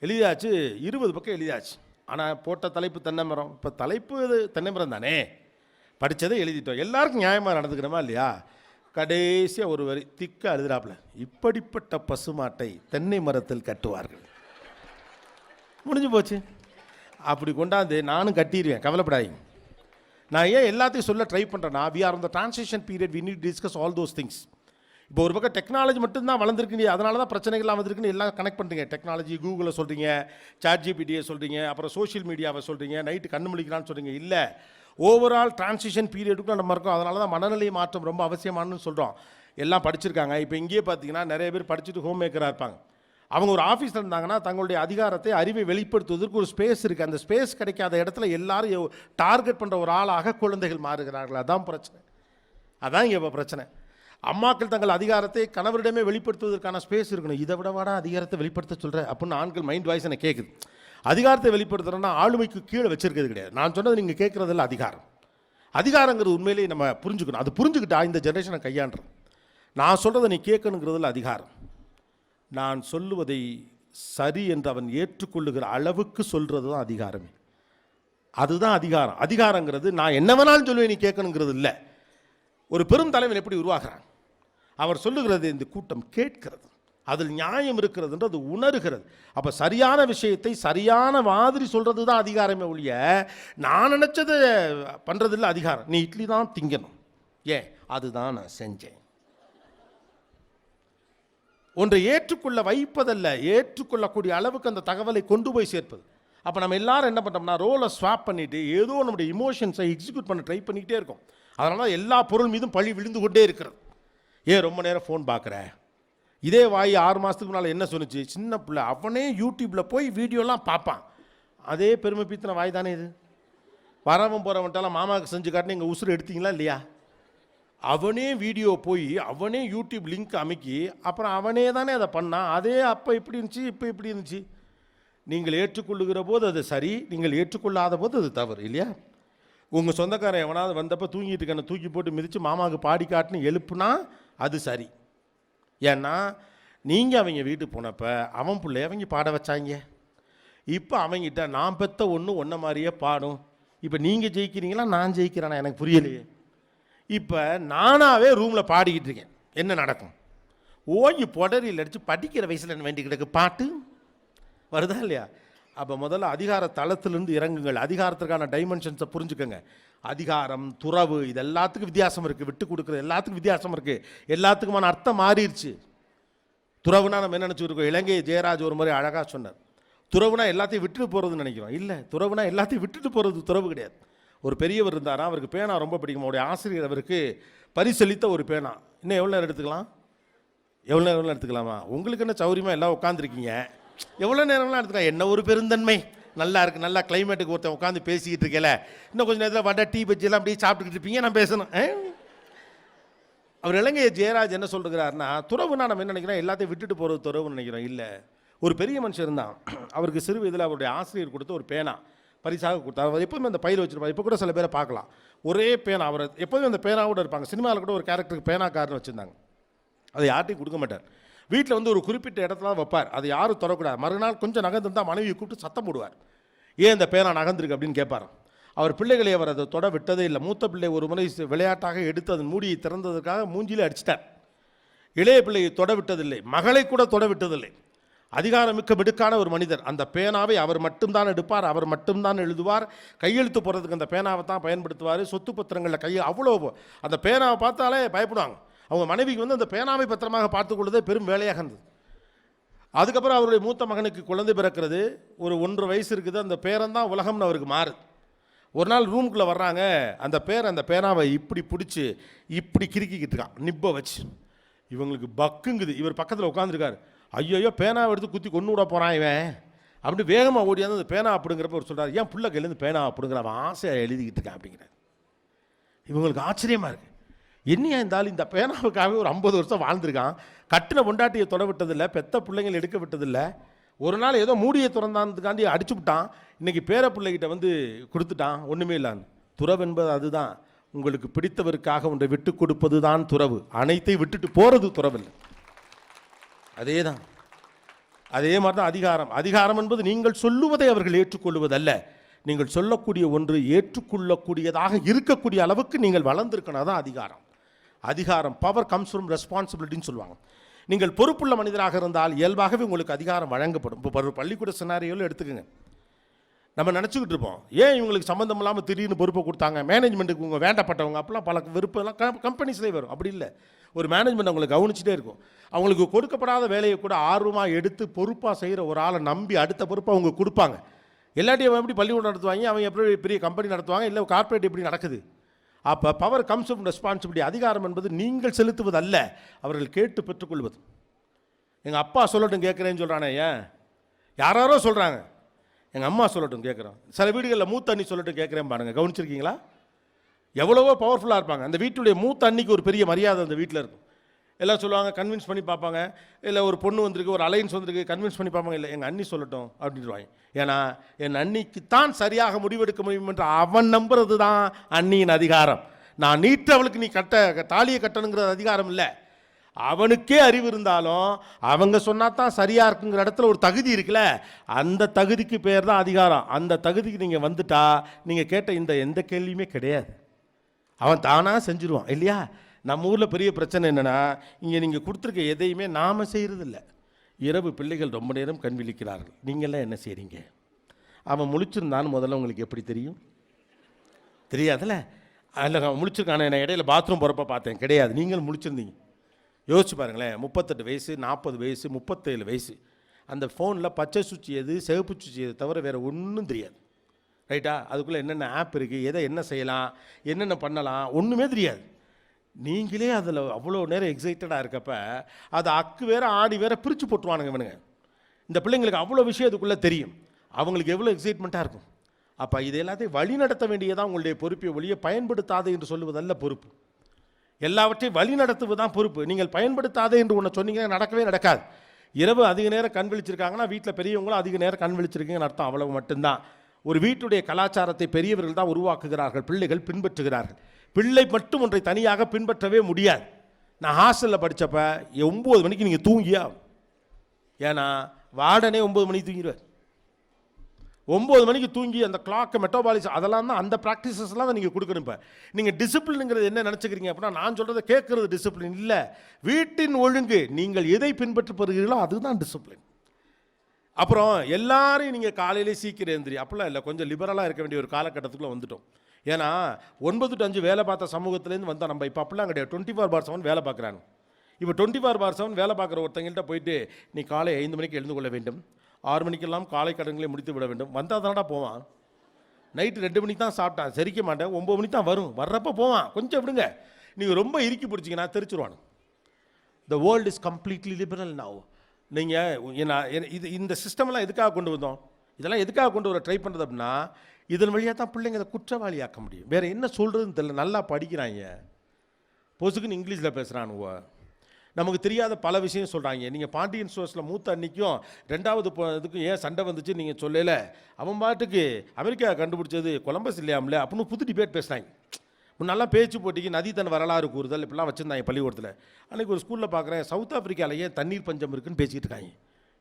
எழுதியாச்சு, 20 பக்கம் எழுதியாச்சு. ஆனால் போட்ட தலைப்பு தென்னை மரம், இப்போ தலைப்பு தென்னை மரம் தானே, படித்ததை எழுதிட்டோம், எல்லாருக்கும் நியாயமாக நடந்துக்கிறோமா இல்லையா? கடைசியாக ஒரு வரி திக்க எழுதுறாப்புல, இப்படிப்பட்ட பசுமாட்டை தென்னை மரத்தில் கட்டுவார்கள். முடிஞ்சு போச்சு. அப்படி கொண்டாந்து நானும் கட்டிடுவேன், கவலைப்படாதீங்க. நான் ஏன் எல்லாத்தையும் சொல்ல ட்ரை பண்ணுறேன்னா, we are on the transition period, we need discuss all those things. இப்போ ஒரு பக்கம் டெக்னாலஜி மட்டும்தான் வளர்ந்துருக்கு, அதனால தான் பிரச்சனைகள்லாம் வந்திருக்குன்னு எல்லாம் கனெக்ட் பண்ணுறீங்க. டெக்னாலஜி, கூகுளை சொல்கிறீங்க, ChatGPT சொல்கிறீங்க, அப்புறம் சோஷியல் மீடியாவை சொல்கிறீங்க, நைட்டு கண்ணு முழிக்கிறான்னு சொல்கிறீங்க. இல்லை, ஓவரால் ட்ரான்சிஷன் பீரியடுக்கும் நம்ம இருக்கோம். அதனால தான் மனநிலை மாற்றம் ரொம்ப அவசியமானு சொல்கிறோம். எல்லாம் படிச்சிருக்காங்க. இப்போ இங்கேயே பார்த்தீங்கன்னா நிறைய பேர் படிச்சுட்டு ஹோம் மேக்கராக இருப்பாங்க. அவங்க ஒரு ஆஃபீஸில் இருந்தாங்கன்னா தங்களுடைய அதிகாரத்தை, அறிவை வெளிப்படுத்துவதற்கு ஒரு ஸ்பேஸ் இருக்குது. அந்த ஸ்பேஸ் கிடைக்காத இடத்துல எல்லாரும் டார்கெட் பண்ணுற ஒரு ஆளாக குழந்தைகள் மாறுகிறார்கள். அதான் பிரச்சனை. அதான் இங்கே இப்போ பிரச்சனை. அம்மாக்கள் தங்கள் அதிகாரத்தை கணவரிடமே வெளிப்படுத்துவதற்கான ஸ்பேஸ் இருக்கணும். இதை விட வாடா அதிகாரத்தை வெளிப்படுத்த சொல்கிறேன் அப்படின்னு ஆண்கள் மைண்ட் வாய்ஸ் எனக்கு கேட்குது. அதிகாரத்தை வெளிப்படுத்துகிறோன்னா ஆளுமைக்கு கீழே வச்சிருக்கிறது கிடையாது. நான் சொன்னது நீங்கள் கேட்குறதில்ல அதிகாரம். அதிகாரங்கிறது உண்மையிலேயே நம்ம புரிஞ்சுக்கணும். அது புரிஞ்சுக்கிட்டா இந்த ஜென்ரேஷனை கையாண்டுறேன். நான் சொல்கிறத நீ கேட்கணுங்கிறதுல அதிகாரம். நான் சொல்லுவதை சரி என்று அவன் ஏற்றுக்கொள்ளுகிற அளவுக்கு சொல்கிறது தான் அதிகாரமே. அதுதான் அதிகாரம். அதிகாரங்கிறது நான் என்ன வேணாலும் சொல்லுவேன் நீ கேட்கணுங்கிறது இல்லை. ஒரு பெரும் தலைவன் எப்படி உருவாகிறான்? அவர் சொல்லுகிறது இந்த கூட்டம் கேட்கிறது, அதில் நியாயம் இருக்கிறதுன்றது உணர்கிறது. அப்போ சரியான விஷயத்தை சரியான மாதிரி சொல்கிறது தான் அதிகாரமே ஒழிய நான் நினச்சதை பண்ணுறதில்லை அதிகாரம். நீ இட்லி தான் திங்கணும், ஏன் அதுதான் நான் செஞ்சேன். ஒன்றை ஏற்றுக்கொள்ள வைப்பதல்ல, ஏற்றுக்கொள்ளக்கூடிய அளவுக்கு அந்த தகவலை கொண்டு போய் சேர்ப்பது. அப்போ நம்ம எல்லாரும் என்ன பண்ணுறோம்னா ரோலை ஸ்வாப் பண்ணிவிட்டு ஏதோ நம்முடைய இமோஷன்ஸை எக்ஸிக்யூட் பண்ண ட்ரை பண்ணிக்கிட்டே இருக்கோம். அதனால தான் எல்லா பொருள் மீதும் பழி விழுந்து கொண்டே இருக்கிறது. ஏன் ரொம்ப நேரம் ஃபோன் பார்க்குற? இதே வாய் 6 மாதத்துக்கு முன்னால் என்ன சொன்னிச்சு? சின்ன பிள்ளை அவனே யூடியூப்பில் போய் வீடியோலாம் பார்ப்பான். அதே பெருமை பீத்தின வாய் தானே இது. வரவன் போகிறவன்ட்டாலாம் மாமாவுக்கு செஞ்சு காட்டினு எங்கள் உசுறு எடுத்தீங்களா இல்லையா? அவனே வீடியோ போய் அவனே யூடியூப் லிங்க் அமைக்கி அப்புறம் அவனே தானே அதை பண்ணான். அதே அப்போ இப்படி இருந்துச்சு, இப்போ இப்படி இருந்துச்சு. நீங்கள் ஏற்றுக்கொள்ளுகிற போது அது சரி, நீங்கள் ஏற்றுக்கொள்ளாத போது அது தவறு இல்லையா? உங்கள் சொந்தக்காரன் எவனாவது வந்தப்போ தூங்கிட்டு இருக்கேன் தூக்கி போட்டு மிதித்து மாமாவுக்கு பாடி காட்டுன்னு எழுப்புனா அது சரி. ஏன்னா நீங்கள் அவங்க வீட்டுக்கு போனப்போ அவன் பிள்ளைய அவங்க பாட வச்சாங்க. இப்போ அவங்ககிட்ட நான் பெற்ற ஒன்றை மாதிரியே பாடும். இப்போ நீங்கள் ஜெயிக்கிறீங்களா நான் ஜெயிக்கிறானா எனக்கு புரியலையே. இப்போ நானாகவே ரூமில் பாடிக்கிட்டு இருக்கேன், என்ன நடக்கும்? ஓங்கி பொடரியில் அடித்து படிக்கிற வயசில் என்ன வேண்டி கிடக்கு பாட்டு வருதா இல்லையா? அப்போ முதல்ல அதிகார தளத்திலிருந்து இறங்குங்கள். அதிகாரத்திற்கான டைமென்ஷன்ஸை புரிஞ்சுக்கோங்க. அதிகாரம், துறவு, இது எல்லாத்துக்கும் வித்தியாசம் இருக்குது. விட்டு கொடுக்குறது எல்லாத்துக்கும் வித்தியாசம் இருக்குது. எல்லாத்துக்குமான அர்த்தம் மாறிடுச்சு. துறவுனா நம்ம என்ன நினச்சிருக்கோம்? இலங்கை ஜெயராஜ் ஒரு முறை அழகாக சொன்னார், துறவுனா எல்லாத்தையும் விட்டுட்டு போகிறதுன்னு நினைக்கிறோம். இல்லை, துறவுனா எல்லாத்தையும் விட்டுட்டு போகிறது துறவு கிடையாது. ஒரு பெரியவர் இருந்தாரா, அவருக்கு பேனா ரொம்ப பிடிக்கும். அவருடைய ஆசிரியர் அவருக்கு பரிசளித்த ஒரு பேனா. இன்னும் எவ்வளோ நேரம் எடுத்துக்கலாம்? எவ்வளோ நேரம்லாம் எடுத்துக்கலாமா? உங்களுக்கு என்ன சௌரியமாக எல்லாம் உட்காந்துருக்கீங்க, எவ்வளோ நேரம்லாம் எடுத்துக்கலாம். என்ன ஒரு பெருந்தன்மை, நல்லா இருக்குது, நல்லா கிளைமேட்டுக்கு ஒருத்தன் உட்காந்து பேசிக்கிட்டு இருக்கல, இன்னும் கொஞ்சம் நேரத்தில் வடை டீ பஜ்ஜி எல்லாம் அப்படியே சாப்பிட்டுக்கிட்டு இருப்பீங்க, நான் பேசணும். அவர் இலங்கை ஜெயராஜ் என்ன சொல்கிறாருன்னா, துறவுனா நம்ம என்ன நினைக்கிறோம், எல்லாத்தையும் விட்டுட்டு போகிறது துறவுன்னு நினைக்கிறோம். இல்லை, ஒரு பெரிய மனுஷன் இருந்தான், அவருக்கு சிறு வயதில் அவருடைய ஆசிரியர் கொடுத்த ஒரு பேனா பரிசாக கொடுத்தார். அவர் எப்போதுமே அந்த பையில் வச்சுருப்பார். இப்போ கூட சில பேரை பார்க்கலாம், ஒரே பேனா, அவர் எப்போதுமே அந்த பேனாவோட இருப்பாங்க. சினிமாவில் கூட ஒரு கேரக்டருக்கு பேனாக்காரன்னு வச்சுருந்தாங்க. அதை யார்ட்டையும் கொடுக்க மாட்டார். வீட்டில் வந்து ஒரு குறிப்பிட்ட இடத்துல வைப்பார், அது யாரும் தொடக்கூடாது. மறுநாள் கொஞ்சம் நகர்ந்துருந்தால் மனைவியை கூப்பிட்டு சத்தம் போடுவார், ஏன் இந்த பேனா நகர்ந்துருக்கு அப்படின்னு கேட்பார். அவர் பிள்ளைகளை அவர் அதை தொட விட்டதே இல்லை. மூத்த பிள்ளை ஒரு முறை விளையாட்டாக எடுத்து அதன் மூடியை திறந்ததற்காக மூஞ்சிலே அடிச்சிட்டார். இளைய பிள்ளையை தொட விட்டதில்லை, மகளை கூட தொட விட்டதில்லை. அதிகாரமிக்க மிடுக்கான ஒரு மனிதர். அந்த பேனாவை அவர் மட்டும்தான் எடுப்பார், அவர் மட்டும்தான் எழுதுவார். கையெழுத்து போடுறதுக்கு அந்த பேனாவை தான் பயன்படுத்துவார். சொத்து பத்திரங்களில் அவ்வளோ அந்த பேனாவை பார்த்தாலே பயப்படுவாங்க. அவங்க மனைவிக்கு வந்து அந்த பேனாவை பத்திரமாக பார்த்து கொள்வதே பெரும் வேலையாக இருந்தது. அதுக்கப்புறம் அவருடைய மூத்த மகனுக்கு குழந்தை பிறக்கிறது. ஒரு 1.5 வயசு இருக்குது. அந்த பேரன் தான் உலகம்னு அவருக்கு மாறுது. ஒரு நாள் ரூமுக்குள்ளே வர்றாங்க, அந்த பேனாவை இப்படி பிடிச்சி இப்படி கிறுக்கிக்கிட்டு இருக்கான் நிப்பை வச்சு. இவங்களுக்கு பக்குங்குது. இவர் பக்கத்தில் உட்காந்துருக்காரு. ஐயோ பேனாவை எடுத்து குத்தி கொண்டு விட போகிறான் இவன் அப்படி வேகமாக ஓடியாந்து அந்த பேனா அப்படிங்கிறப்ப அவர் சொல்கிறார், ஏன் பிள்ளை கையிலேருந்து பேனா அப்படிங்கிற அவன் ஆசையாக எழுதிக்கிட்டு இருக்கான் அப்படிங்கிறார். இவங்களுக்கு ஆச்சரியமாக இருக்குது, என்னையா இருந்தாலும் இந்த பேனாவுக்காகவே ஒரு 50 வருஷம் வாழ்ந்துருக்கான், கட்டின பொண்டாட்டியை தொட விட்டதில்லை, பெத்த பிள்ளைங்கள் எடுக்க விட்டதில்லை. ஒரு நாள் ஏதோ மூடியை திறந்தான்றதுக்காண்டி அடிச்சு விட்டான், இன்றைக்கி பேர பிள்ளைகிட்ட வந்து கொடுத்துட்டான், ஒன்றுமே இல்லான்னு. துறவு என்பது அதுதான். உங்களுக்கு பிடித்தவருக்காக ஒன்றை விட்டு கொடுப்பது தான் துறவு. அனைத்தையும் விட்டுட்டு போகிறது துறவில்லை. அதே தான், அதே மாதிரி தான் அதிகாரம். அதிகாரம் என்பது நீங்கள் சொல்லுவதை அவர்கள் ஏற்றுக்கொள்வதல்ல, நீங்கள் சொல்லக்கூடிய ஒன்று ஏற்றுக்கொள்ளக்கூடியதாக இருக்கக்கூடிய அளவுக்கு நீங்கள் வளர்ந்துருக்கணும். தான் அதிகாரம். அதிகாரம், பவர் கம்ஸ் ஃப்ரம் ரெஸ்பான்சிபிலிட்டின்னு சொல்லுவாங்க. நீங்கள் பொறுப்புள்ள மனிதராக இருந்தால் இயல்பாகவே உங்களுக்கு அதிகாரம் வழங்கப்படும். இப்போ ஒரு பள்ளிக்கூட சினாரியோவில் எடுத்துக்கோங்க. நம்ம நினச்சிக்கிட்டு இருப்போம், ஏன் இவங்களுக்கு சம்மந்தம் இல்லாமல் திடீர்னு பொறுப்பை கொடுத்தாங்க, மேனேஜ்மெண்ட்டுக்கு இவங்க வேண்டப்பட்டவங்க, அப்போலாம் பல விருப்பம்லாம் கம்பெனிஸ்லேயே வரும். அப்படி இல்லை, ஒரு மேனேஜ்மெண்ட் அவங்களை கவனிச்சுட்டே இருக்கும். அவங்களுக்கு கொடுக்கப்படாத வேலையை கூட ஆர்வமாக எடுத்து பொறுப்பாக செய்கிற ஒரு ஆளை நம்பி அடுத்த பொறுப்பை அவங்க கொடுப்பாங்க. எல்லாத்தையும் அவன் எப்படி பள்ளிக்கூடம் நடத்துவாங்க, அவங்க எப்படி பெரிய கம்பெனி நடத்துவாங்க, இல்லை கார்ப்பரேட் எப்படி நடக்குது. அப்போ பவர் கம்ஸ் ஃப்ரம் ரெஸ்பான்சிபிலிட்டி. அதிகாரம் என்பது நீங்கள் செலுத்துவது அல்ல, அவர்கள் கேட்டு பெற்றுக்கொள்வது. எங்கள் அப்பா சொல்லட்டும் கேட்குறேன்னு சொல்கிறானே, ஏன் யாரோ சொல்கிறாங்க, எங்கள் அம்மா சொல்லட்டும் கேட்குறோம். சில வீடுகளில் மூத்த அண்ணி சொல்லட்டும் கேட்குறேன் பாருங்கள், கவனிச்சிருக்கீங்களா? எவ்வளவோ பவர்ஃபுல்லாக இருப்பாங்க. அந்த வீட்டுடைய மூத்த அன்னிக்கு ஒரு பெரிய மரியாதை அந்த வீட்டில் இருக்கும். எல்லாம் சொல்லுவாங்க, கன்வின்ஸ் பண்ணி பார்ப்பாங்க. இல்லை ஒரு பொண்ணு வந்திருக்கு, ஒரு அலைன்ஸ் வந்திருக்கு, கன்வின்ஸ் பண்ணி பார்ப்பாங்க. இல்லை எங்கள் அண்ணி சொல்லட்டும் அப்படின்ட்டுருவாங்க. ஏன்னா என் அன்னிக்கு தான் சரியாக முடிவெடுக்க முடியும் என்று அவன் நம்புறது தான் அண்ணியின் அதிகாரம். நான் நீட்டு அவளுக்கு நீ தாலியை கட்டணுங்கிற அதிகாரம் இல்லை. அவனுக்கே அறிவு இருந்தாலும் அவங்க சொன்னா தான் சரியா இருக்குங்கிற இடத்துல ஒரு தகுதி இருக்குல்ல, அந்த தகுதிக்கு பேர் தான் அதிகாரம். அந்த தகுதிக்கு நீங்கள் வந்துட்டா நீங்கள் கேட்ட இந்த எந்த கேள்வியுமே கிடையாது, அவன் தானாக செஞ்சுருவான் இல்லையா? நம்ம ஊரில் பெரிய பிரச்சனை என்னென்னா, இங்கே நீங்கள் கொடுத்துருக்க எதையுமே நாம் செய்கிறதில்ல. இரவு பிள்ளைகள் ரொம்ப நேரம் கண் விழிக்கிறார்கள், நீங்கள்லாம் என்ன செய்கிறீங்க? அவன் முழிச்சிருந்தான்னு முதல்ல உங்களுக்கு எப்படி தெரியும்? தெரியாதுல்ல. அதில் அவன் முழிச்சிருக்கான, நான் இடையில பாத்ரூம் போகிறப்ப பார்த்தேன், கிடையாது, நீங்கள் முழிச்சிருந்தீங்க. யோசிச்சு பாருங்களேன், 38 வயசு, 40 வயசு, 37 வயசு, அந்த ஃபோனில் பச்சை சுச்சி எது சிவப்பு சுச்சி எது தவிர வேறு ஒன்றும் தெரியாது. ரைட்டா? அதுக்குள்ளே என்னென்ன ஆப் இருக்குது, எதை என்ன செய்யலாம், என்னென்ன பண்ணலாம், ஒன்றுமே தெரியாது. நீங்களே அதில் அவ்வளோ நேரம் எக்ஸைட்டடாக இருக்கப்ப அதை அக்கு வேற ஆடி வேற பிரித்து போட்டுருவானுங்க இவனுங்க. இந்த பிள்ளைங்களுக்கு அவ்வளோ விஷயம் அதுக்குள்ளே தெரியும், அவங்களுக்கு எவ்வளோ எக்ஸைட்மெண்ட்டாக இருக்கும். அப்போ இது எல்லாத்தையும் வழி நடத்த வேண்டியதான் உங்களுடைய பொறுப்பை ஒழிய பயன்படுத்தாதே என்று சொல்லுவதல்ல பொறுப்பு. எல்லாவற்றையும் வழி நடத்துவது தான் பொறுப்பு. நீங்கள் பயன்படுத்தாதே என்று ஒன்று சொன்னீங்கன்னா நடக்கவே நடக்காது. இரவு அதிக நேரம் கண் விழிச்சிருக்காங்கன்னா வீட்டில் பெரியவங்களும் அதிக நேரம் கண் விழிச்சிருக்கீங்கன்னு அர்த்தம், அவ்வளவு மட்டும்தான். ஒரு வீட்டுடைய கலாச்சாரத்தை பெரியவர்கள் தான் உருவாக்குகிறார்கள், பிள்ளைகள் பின்பற்றுகிறார்கள். பிள்ளை மட்டும் ஒன்றை தனியாக பின்பற்றவே முடியாது. நான் ஹாஸ்டலில் படித்தப்ப 9 மணிக்கு நீங்கள் தூங்கியா, ஏன்னா வார்டனே 9 மணிக்கு தூங்கிடுவார். 9 மணிக்கு தூங்கி அந்த கிளாக்கை மெட்டபாலிசம் அதெல்லாம் தான், அந்த ப்ராக்டிசஸ்லாம் தான் நீங்கள் கொடுக்கணும். இப்போ நீங்கள் டிசிப்ளினுங்கிறது என்ன நினச்சிக்கிறீங்க அப்படின்னா, நான் சொல்கிறத கேட்குறது டிசிப்ளின் இல்லை, வீட்டின் ஒழுங்கு. நீங்கள் எதை பின்பற்றப்படுகிறீர்களோ அதுதான் டிசிப்ளின். அப்புறம் எல்லாரையும் நீங்கள் காலையிலே சீக்கிரம் எழுந்திரி அப்படிலாம் இல்லை, கொஞ்சம் லிபரலாக இருக்க வேண்டிய ஒரு காலகட்டத்துக்குள்ளே வந்துட்டோம். ஏன்னா 9 to 5 வேலை பார்த்த சமூகத்துலேருந்து வந்தால் நம்ம இப்போ அப்படிலாம் கிடையாது. 24/7 வேலை பார்க்குறாங்க. இப்போ 24/7 வேலை பார்க்குற ஒருத்தங்கள்ட்ட போயிட்டு நீ காலை 5 மணிக்கு எழுந்து கொள்ள வேண்டும், 6 மணிக்கெல்லாம் காலை கடன்களை முடித்து விட வேண்டும். வந்தால் தானடா போவான். நைட்டு 2 மணிக்கு தான் சாப்பிட்டான், செரிக்க மாட்டேன், 9 மணிக்கு தான் வரும், வர்றப்போ போவான். கொஞ்சம் விடுங்க, நீங்கள் ரொம்ப இறுக்கி பிடிச்சிங்கன்னா தெரிச்சிருவானு. The world is completely liberal now. நீங்கள் இந்த சிஸ்டம்லாம் எதுக்காக கொண்டு வந்தோம், இதெல்லாம் எதுக்காக கொண்டு வர ட்ரை பண்ணுறது அப்படின்னா, இதன் வழியாக தான் பிள்ளைங்க அதை குற்றவாளியாக்க முடியும். வேறு என்ன சொல்கிறதுன்னு தெரியல. நல்லா படிக்கிறாங்க, பொசுக்குன்னு இங்கிலீஷில் பேசுகிறானுவோ. நமக்கு தெரியாத பல விஷயம் சொல்கிறாங்க. நீங்கள் பாண்டியன் ஸ்டோர்ஸில் மூத்த அன்னைக்கும் 2வது இதுக்கும் ஏன் சண்டை வந்துச்சு நீங்கள் சொல்லலை, அவன் பாட்டுக்கு அமெரிக்கா கண்டுபிடிச்சது கொலம்பஸ் இல்லையாமல அப்படின்னு புது டிபேட் பேசுகிறாங்க. முன்னெல்லாம் பேச்சு போட்டிக்கு நதி தன் வரலாறு கூறுதல் இப்படிலாம் வச்சுருந்தாங்க பள்ளிக்கூடத்தில். அன்றைக்கி ஒரு ஸ்கூலில் பார்க்குறேன், சவுத் ஆஃப்ரிக்காவில் ஏன் தண்ணீர் பஞ்சம் இருக்குன்னு பேசிக்கிட்டு இருக்காங்க.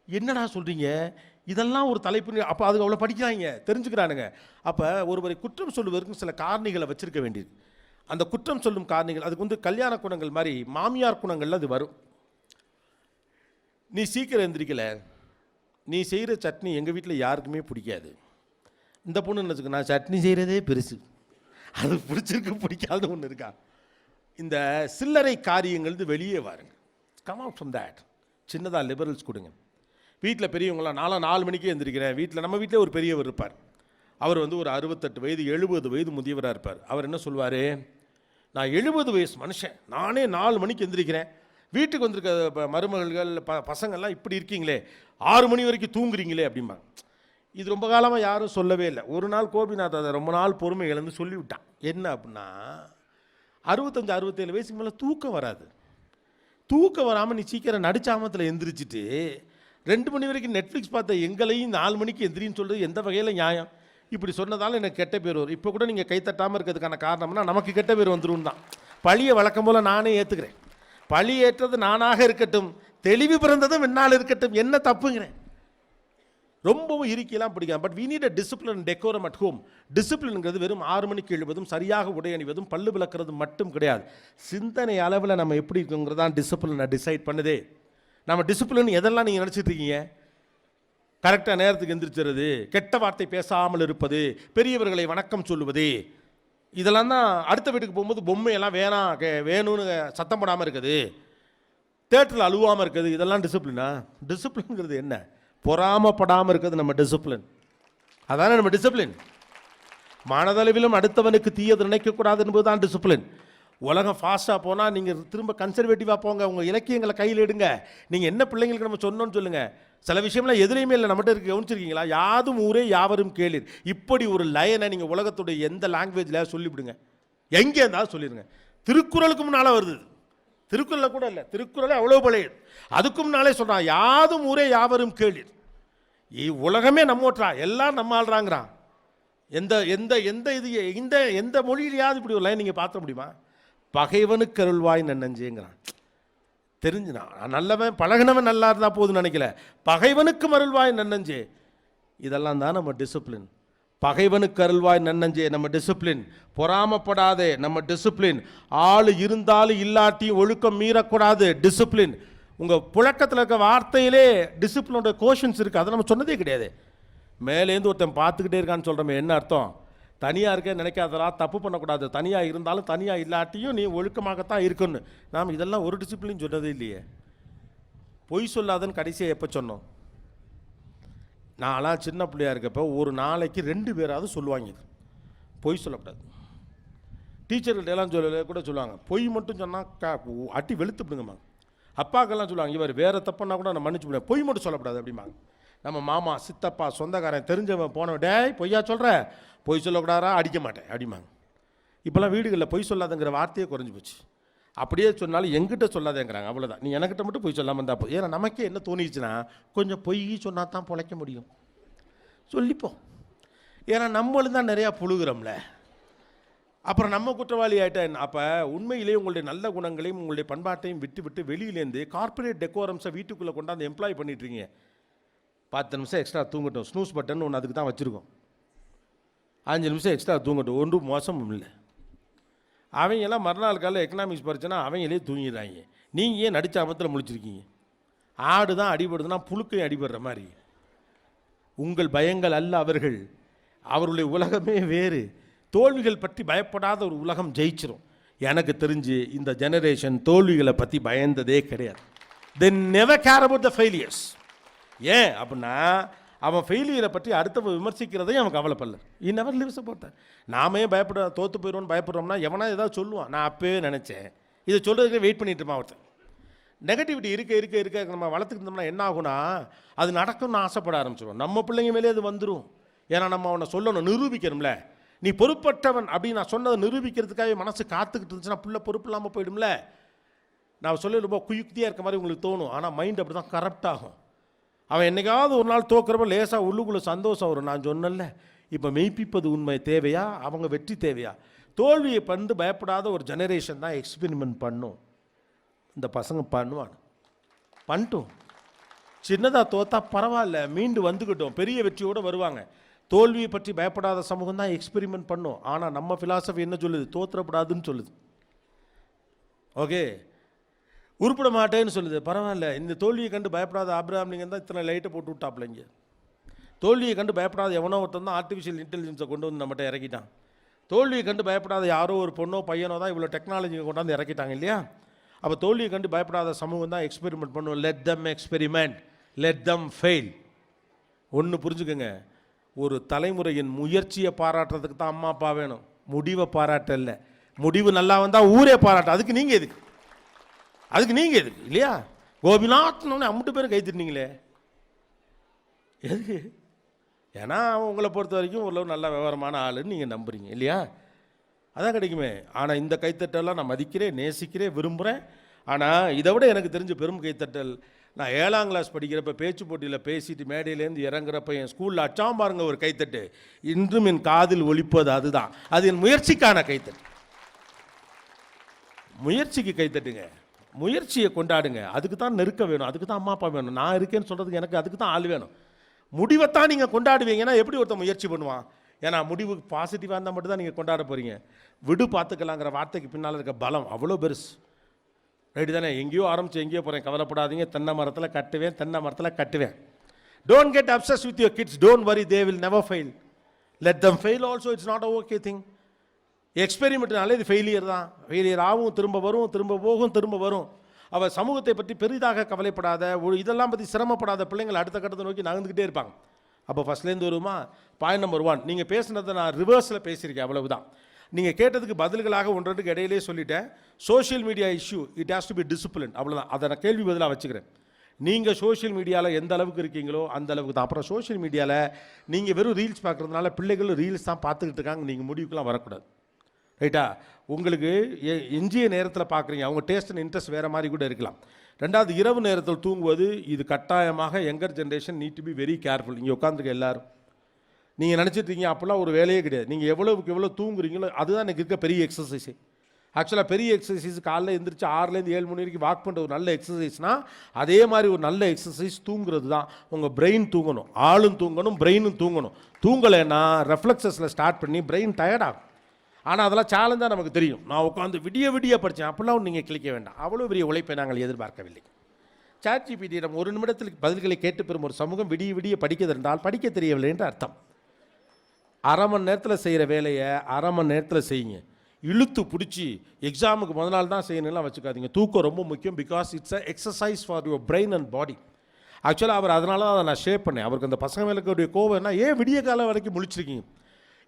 என்னடா சொல்கிறீங்க, இதெல்லாம் ஒரு தலைப்பு. அப்போ அதுக்கு அவ்வளோ படிக்கிறாங்க, தெரிஞ்சுக்கிறானுங்க. அப்போ ஒருவரை குற்றம் சொல்லுவதற்கு சில காரணிகளை வச்சுருக்க வேண்டியது. அந்த குற்றம் சொல்லும் காரணிகள் அதுக்கு கல்யாண குணங்கள் மாதிரி மாமியார் குணங்கள்ல அது வரும். நீ சீக்கிரம் எந்திரிக்கல, நீ செய்கிற சட்னி எங்கள் வீட்டில் யாருக்குமே பிடிக்காது. இந்த பொண்ணு நினச்சிக்க, நான் சட்னி செய்கிறதே பெருசு, அது பிடிச்சிருக்கு பிடிக்காதுன்னு ஒன்று இருக்கா. இந்த சில்லறை காரியங்கள் வெளியே வாருங்க, கம் அவுட் ஃப்ரம் தேட். சின்னதாக லிபரல்ஸ் கொடுங்க. வீட்டில் பெரியவங்களாம் 4 மணிக்கே எந்திரிக்கிறேன். வீட்டில் நம்ம வீட்டில் ஒரு பெரியவர் இருப்பார். அவர் ஒரு 68 வயது 70 வயது முதியவராக இருப்பார். அவர் என்ன சொல்வார், நான் 70 வயசு மனுஷன், நானே 4 மணிக்கு எந்திரிக்கிறேன். வீட்டுக்கு வந்திருக்க மருமகள்கள் பசங்கள்லாம் இப்படி இருக்கீங்களே, 6 மணி வரைக்கும் தூங்குறீங்களே அப்படிம்பாங்க. இது ரொம்ப காலமாக யாரும் சொல்லவே இல்லை. ஒரு நாள் கோபிநாத் அதை ரொம்ப நாள் பொறுமை இழந்து சொல்லிவிட்டான். என்ன அப்படின்னா, 65 67 வயசுக்கு மேலே தூக்கம் வராது. தூக்கம் வராமல் நீ சீக்கிரம் நடிச்சாமத்தில் எந்திரிச்சிட்டு 2 மணி வரைக்கும் நெட்ஃப்ளிக்ஸ் பார்த்த எங்களையும் 4 மணிக்கு எந்திரின்னு சொல்கிறது எந்த வகையில் நியாயம்? இப்படி சொன்னதால் எனக்கு கெட்ட பேர் வரும். இப்போ கூட நீங்கள் கை தட்டாமல் இருக்கிறதுக்கான காரணம்னா நமக்கு கெட்ட பேர் வந்துடும் தான். பழியை வழக்கம் போல் நானே ஏற்றுக்கிறேன். பழி ஏற்றது நானாக இருக்கட்டும், தெளிவு பிறந்ததும் என்னால் இருக்கட்டும், என்ன தப்புங்கிறேன். ரொம்பவும் இறுக்கியெல்லாம் பிடிக்காது. But we need a discipline decorum at home. டிசிப்ளின்ங்கிறது வெறும் 6 மணிக்கு எழுவதும் சரியாக உடை அணிவதும் பல்லு விளக்குறது மட்டும் கிடையாது. சிந்தனை அளவில் நம்ம எப்படி இருக்குங்கிறதான் டிசிப்ளினை டிசைட் பண்ணுதே. நம்ம டிசிப்ளின் எதெல்லாம் நீங்கள் நினச்சிட்டு இருக்கீங்க? கரெக்டாக நேரத்துக்கு எந்திரிச்சிருது, கெட்ட வார்த்தை பேசாமல் இருப்பது, பெரியவர்களை வணக்கம் சொல்லுவது, இதெல்லாம் தான். அடுத்த வீட்டுக்கு போகும்போது பொம்மையெல்லாம் வேணும்னு சத்தம் போடாமல் இருக்குது, தேட்டரில் அழுவாமல் இருக்குது, இதெல்லாம் டிசிப்ளினா? டிசிப்ளின்ங்கிறது என்ன? பொறாமப்படாமல் இருக்கிறது நம்ம டிசிப்ளின். அதானே நம்ம டிசிப்ளின். மனதளவிலும் அடுத்தவனுக்கு தீயது நினைக்கக்கூடாது என்பது தான் டிசிப்ளின். உலகம் ஃபாஸ்ட்டாக போனால் நீங்கள் திரும்ப கன்சர்வேட்டிவாக போங்க, உங்கள் இலக்கியங்களை கையில் எடுங்க. நீங்கள் என்ன பிள்ளைங்களுக்கு நம்ம சொன்னோன்னு சொல்லுங்கள். சில விஷயம்லாம் எதிரையுமே இல்லை, நம்மகிட்ட இருக்கு. கவனிச்சிருக்கீங்களா? யாதும் ஊரே யாவரும் கேளீர். இப்படி ஒரு லைனை நீங்கள் உலகத்துடைய எந்த லாங்குவேஜில் சொல்லிவிடுங்க, எங்கே இருந்தாலும் சொல்லிடுங்க. திருக்குறளுக்கு முன்னால் வருது, திருக்குறளில் கூட இல்லை, திருக்குறளே அவ்வளோ பழையது. அதுக்கு முன்னாலே சொல்கிறான், யாதும் ஊரே யாவரும் கேளீர். உலகமே நம்மோட்டா, எல்லாம் நம்ம ஆள்றாங்கிறான். எந்த எந்த எந்த இது எந்த மொழியிலையாவது இப்படி ஒரு லைன் நீங்கள் பார்த்த முடியுமா? பகைவனுக்கு அருள்வாய் நன்னஞ்சேங்கிறான். தெரிஞ்சுனா நல்லவன் பழகினவன் நல்லா இருந்தால் போதுன்னு நினைக்கல, பகைவனுக்கு அருள்வாய் நன்னஞ்சே. இதெல்லாம் தான் நம்ம டிசிப்ளின். பகைவனுக்கு அருள்வாய் நன்னஞ்சே நம்ம டிசிப்ளின். பொறாமப்படாதே நம்ம டிசிப்ளின். ஆள் இருந்தாலும் இல்லாட்டியும் ஒழுக்கம் மீறக்கூடாது டிசிப்ளின். உங்கள் புழக்கத்தில் இருக்க வார்த்தையிலே டிசிப்ளினோட கோஷன்ஸ் இருக்குது, அதை நம்ம சொன்னதே கிடையாது. மேலேருந்து ஒருத்தன் பார்த்துக்கிட்டே இருக்கான்னு சொல்கிறோமே, என்ன அர்த்தம்? தனியாக இருக்க நினைக்காதரா, தப்பு பண்ணக்கூடாது. தனியாக இருந்தாலும் தனியாக இல்லாட்டியும் நீ ஒழுக்கமாகத்தான் இருக்குன்னு. நாம் இதெல்லாம் ஒரு டிசிப்ளின் சொன்னதே இல்லையே. பொய் சொல்லாதன்னு கடைசியாக எப்போ சொன்னோம்? நான்லாம் சின்ன பிள்ளையாக இருக்கப்போ ஒரு நாளைக்கு 2 பேராவது சொல்லுவாங்க, பொய் சொல்லக்கூடாது. டீச்சர்கிட்ட எல்லாம் கூட சொல்லுவாங்க, பொய் மட்டும் சொன்னால் அட்டி வெளுத்துப்பிடுங்கம்மா. அப்பாக்கெல்லாம் சொல்லுவாங்க, இவர் வேறு தப்புன்னா கூட நான் மன்னிச்சு விடுவேன், பொய் மட்டும் சொல்லக்கூடாது அப்படிம்பாங்க. நம்ம மாமா சித்தப்பா சொந்தக்காரன் தெரிஞ்சவன் போனவன், டேய் பொய்யா சொல்கிற, பொய் சொல்லக்கூடாதா, அடிக்க மாட்டேன் அப்படிம்பாங்க. இப்போல்லாம் வீடுகளில் பொய் சொல்லாதங்கிற வார்த்தையே குறைஞ்சி போச்சு. அப்படியே சொன்னாலும் எங்கிட்ட சொல்லாதேங்கிறாங்க, அவ்வளோதான். நீ எனக்கிட்ட மட்டும் பொய் சொல்லாமல் இருந்தால் போய். ஏன்னா நமக்கே என்ன தோணிச்சுன்னா, கொஞ்சம் பொய் சொன்னால் தான் பிழைக்க முடியும், சொல்லிப்போம். ஏன்னா நம்மளும் தான் நிறையா புழுகிறோம்ல, அப்புறம் நம்ம குற்றவாளி ஆகிட்டேன். அப்போ உண்மையிலேயே உங்களுடைய நல்ல குணங்களையும் உங்களுடைய பண்பாட்டையும் விட்டு விட்டு வெளியிலேருந்து கார்பரேட் டெக்கோரம்ஸை வீட்டுக்குள்ளே கொண்டாந்து எம்ப்ளாய் பண்ணிட்டுருங்க. 10 நிமிஷம் எக்ஸ்ட்ரா தூங்கட்டும், ஸ்னூஸ் பட்டன் ஒன்று அதுக்கு தான் வச்சுருக்கோம். 5 நிமிஷம் எக்ஸ்ட்ரா தூங்கட்டும், ஒன்றும் மோசமும் இல்லை. அவங்கெல்லாம் மறுநாள் காலையில் எக்கனாமிக்ஸ் படித்தனா அவங்களே தூங்கிடுறாங்க. நீங்கள் ஏன் நடிச்சாமத்தில் முழிச்சிருக்கீங்க? ஆடு தான் அடிபடுதுன்னா புழுக்கையும் அடிபடுற மாதிரி. உங்கள் பயங்கள் அல்ல அவர்கள், அவருடைய உலகமே வேறு. தோல்விகள் பற்றி பயப்படாத ஒரு உலகம் ஜெயிச்சிரும். எனக்கு தெரிஞ்சு இந்த ஜெனரேஷன் தோல்விகளை பற்றி பயந்ததே கிடையாது. they never care about the failures. ஏன் அப்படின்னா அவன் ஃபெயிலியரை பற்றி அடுத்தவன் விமர்சிக்கிறதையும் அவன் கவலைப்படல. he never lives about that. நாமே பயப்பட தோற்று போயிடுவோன்னு பயப்படுறோம்னா எவனா ஏதாவது சொல்லுவான், நான் அப்பவே நினச்சேன், இதை சொல்கிறதுக்கு வெயிட் பண்ணிட்டு இருப்பான் ஒருத்தன். நெகட்டிவிட்டி இருக்க இருக்க இருக்க நம்ம வளர்த்துக்கிட்டோம்னா என்ன ஆகுனா, அது நடக்கும்னு ஆசைப்பட ஆரம்பிச்சிடும். நம்ம பிள்ளைங்க மேலே அது வந்துடும். ஏன்னா நம்ம அவனை சொல்லணும், நிரூபிக்கணும்ல. நீ பொறுப்பற்றவன் அப்படின்னு நான் சொன்னதை நிரூபிக்கிறதுக்காகவே மனசு காத்துக்கிட்டு இருந்துச்சுன்னா புள்ள பொறுப்பு இல்லாமல் போயிடும்ல. நான் சொல்ல ரொம்ப குயுக்தியாக இருக்க மாதிரி உங்களுக்கு தோணும், ஆனால் மைண்ட் அப்படி தான் கரப்ட் ஆகும். அவன் என்னைக்காவது ஒரு நாள் தோக்குறப்ப லேசாக உள்ளுக்குள்ளே சந்தோஷம் வரும். நான் சொன்னல, இப்போ மெய்ப்பிப்பது உண்மை தேவையா, அவங்க வெற்றி தேவையா? தோல்வியை பண்ணு பயப்படாத ஒரு ஜெனரேஷன் தான் எக்ஸ்பெரிமெண்ட் பண்ணும். இந்த பசங்க பண்ணிட்டோம். சின்னதாக தோத்தா பரவாயில்ல, மீண்டு வந்துக்கிட்டோம், பெரிய வெற்றியோடு வருவாங்க. தோல்வியை பற்றி பயப்படாத சமூகம் தான் எக்ஸ்பெரிமெண்ட் பண்ணும். ஆனால் நம்ம ஃபிலாசபி என்ன சொல்லுது? தோற்றப்படாதுன்னு சொல்லுது. ஓகே, உருப்பிட மாட்டேன்னு சொல்லுது. பரவாயில்ல, இந்த தோல்வியை கண்டு பயப்படாத ஆபிரகாம் லிங்கன் தான் இத்தனை லைட்டை போட்டு விட்டாப்லைங்க. தோல்வியை கண்டு பயப்படாத எவனோ ஒருத்தன் தான் ஆர்டிஃபிஷியல் இன்டெலிஜென்ஸை கொண்டு வந்து நம்மகிட்ட இறக்கிட்டான். தோல்வியை கண்டு பயப்படாத யாரோ ஒரு பொண்ணோ பையனோ தான் இவ்வளோ டெக்னாலஜியை கொண்டாந்து இறக்கிட்டாங்க இல்லையா? அப்போ தோல்வியை கண்டு பயப்படாத சமூகம் தான் எக்ஸ்பெரிமெண்ட் பண்ணுவோம். Let them experiment, let them fail. ஒன்று புரிஞ்சுக்கோங்க, ஒரு தலைமுறையின் முயற்சியை பாராட்டுறதுக்கு தான் அம்மா அப்பா வேணும், முடிவை பாராட்ட இல்லை. முடிவு நல்லா வந்தால் ஊரே பாராட்டும். அதுக்கு நீங்கள் எதுக்கு இல்லையா? கோபிநாத்னு அம்பிட்டு பேரும் கைத்திட்டீங்களே, எதுக்கு? ஏன்னா உங்களை பொறுத்த வரைக்கும் ஓரளவு நல்ல விவரமான ஆளுன்னு நீங்கள் நம்புறீங்க இல்லையா? அதான் கிடைக்குமே. ஆனால் இந்த கைத்தட்டெல்லாம் நான் மதிக்கிறேன், நேசிக்கிறேன், விரும்புகிறேன். ஆனால் இதை விட எனக்கு தெரிஞ்ச பெரும் கைத்தட்டல், நான் 7ஆம் கிளாஸ் படிக்கிறப்ப பேச்சு போட்டியில் பேசிட்டு மேடையிலேருந்து இறங்குறப்ப என் ஸ்கூலில் அச்சாம் பாருங்க ஒரு கைத்தட்டு, இன்றும் என் காதில் ஒலிப்பது அதுதான். அது என் முயற்சிக்கான கைத்தட்டு. முயற்சிக்கு கைத்தட்டுங்க, முயற்சியை கொண்டாடுங்க. அதுக்கு தான் நெருக்க வேணும், அதுக்கு தான் அம்மா அப்பா வேணும். நான் இருக்கேன்னு சொல்கிறதுக்கு எனக்கு அதுக்கு தான் ஆள் வேணும். முடிவைத்தான் நீங்கள் கொண்டாடுவீங்கன்னா எப்படி ஒருத்தன் முயற்சி பண்ணுவான்? ஏன்னா முடிவு பாசிட்டிவாக இருந்தால் மட்டும் தான் நீங்கள் கொண்டாட போகிறீங்க. விடு பார்த்துக்கலாங்கிற வார்த்தைக்கு பின்னால் இருக்க பலம் அவ்வளோ பெருசு. ரைட்டு தானே? எங்கேயோ ஆரம்பித்து எங்கேயோ போகிறேன், கவலைப்படாதீங்க, தென்னை மரத்தில் கட்டுவேன். Don't get obsess with your kids, don't worry, they will never fail. Let them fail also, it's not a okay thing. எக்ஸ்பெரிமெண்ட்னாலே இது ஃபெயிலியர் தான். ஃபெயிலியர் ஆகும், திரும்ப வரும், திரும்ப போகும், திரும்ப வரும். அவள் சமூகத்தை பற்றி பெரிதாக கவலைப்படாத, இதெல்லாம் பற்றி சிரமப்படாத பிள்ளைங்கள் அடுத்த கட்டத்தை நோக்கி நகர்ந்துக்கிட்டே இருப்பாங்க. அப்போ ஃபஸ்ட்லேருந்து வருமா? பாயிண்ட் நம்பர் 1, நீங்கள் பேசுனதை நான் ரிவர்ஸில் பேசியிருக்கேன், அவ்வளவுதான். நீங்கள் கேட்டதுக்கு பதில்களாக ஒன்றதுக்கு இடையிலே சொல்லிட்டேன். Social media issue, it has to be discipline, அவ்வளோதான். அதை நான் கேள்வி பதிலாக வச்சுக்கிறேன். நீங்கள் சோஷியல் மீடியாவில் எந்த அளவுக்கு இருக்கீங்களோ அந்த அளவுக்கு தான். அப்புறம் சோஷியல் மீடியாவில் நீங்கள் வெறும் ரீல்ஸ் பார்க்குறதுனால பிள்ளைகளும் ரீல்ஸ் தான் பார்த்துக்கிட்டு இருக்காங்க, நீங்கள் முடிவுக்கெலாம் வரக்கூடாது. ரைட்டா? உங்களுக்கு எஞ்சிய நேரத்தில் பார்க்குறீங்க, அவங்க டேஸ்ட் அண்ட் இன்ட்ரெஸ்ட் வேறு மாதிரி கூட இருக்கலாம். ரெண்டாவது, இரவு நேரத்தில் தூங்குவது இது கட்டாயமாக younger generation need to be very careful. இங்கே உட்காந்துருக்க எல்லோரும் நீங்கள் நினச்சிட்ருக்கீங்க அப்படிலாம் ஒரு வேலையே கிடையாது. நீங்கள் எவ்வளோவுக்கு எவ்வளோ தூங்குறீங்களோ அதுதான் எனக்கு இருக்க பெரிய எக்ஸசைஸு. ஆக்சுவலாக பெரிய எக்ஸசைஸ் காலையில் எழுந்திரிச்சு 6லேருந்து 7 மணி வரைக்கும் வாக் பண்ணுற ஒரு நல்ல எக்ஸசைஸ்னால் அதே மாதிரி ஒரு நல்ல எக்ஸசைஸ் தூங்குறது தான். உங்கள் பிரெயின் தூங்கணும், ஆளும் தூங்கணும், பிரெயினும் தூங்கணும். தூங்கலைன்னா ரெஃப்ளெக்ஸஸில் ஸ்டார்ட் பண்ணி பிரெயின் டயர்டாகும். ஆனால் அதெல்லாம் சேலஞ்சாக நமக்கு தெரியும். நான் உட்காந்து விடிய படித்தேன், அப்படிலாம் நீங்கள் கிளிக்க வேண்டாம். அவ்வளோ பெரிய உழைப்பை நாங்கள் எதிர்பார்க்கவில்லை. ChatGPT நம்ம 1 நிமிடத்தில் பதில்களை கேட்டு பெறும் ஒரு சமூகம் விடிய படிக்க இருந்தால் படிக்க தெரியவில்லை என்று அர்த்தம். அரை மணி நேரத்தில் செய்கிற வேலையை அரை மணி நேரத்தில் செய்யுங்க. இழுத்து பிடிச்சி எக்ஸாமுக்கு முதல் நாள் தான் செய்யணும்லாம் வச்சுக்காதீங்க. தூக்கம் ரொம்ப முக்கியம். Because it's a exercise for your brain and body. ஆக்சுவலாக அவர் அதனால தான் அதை நான் ஷேர் பண்ணேன். அவருக்கு அந்த பசங்க மேலே கோவம்னா, ஏன் விடிய காலம் வரைக்கும் முழிச்சிருக்கீங்க?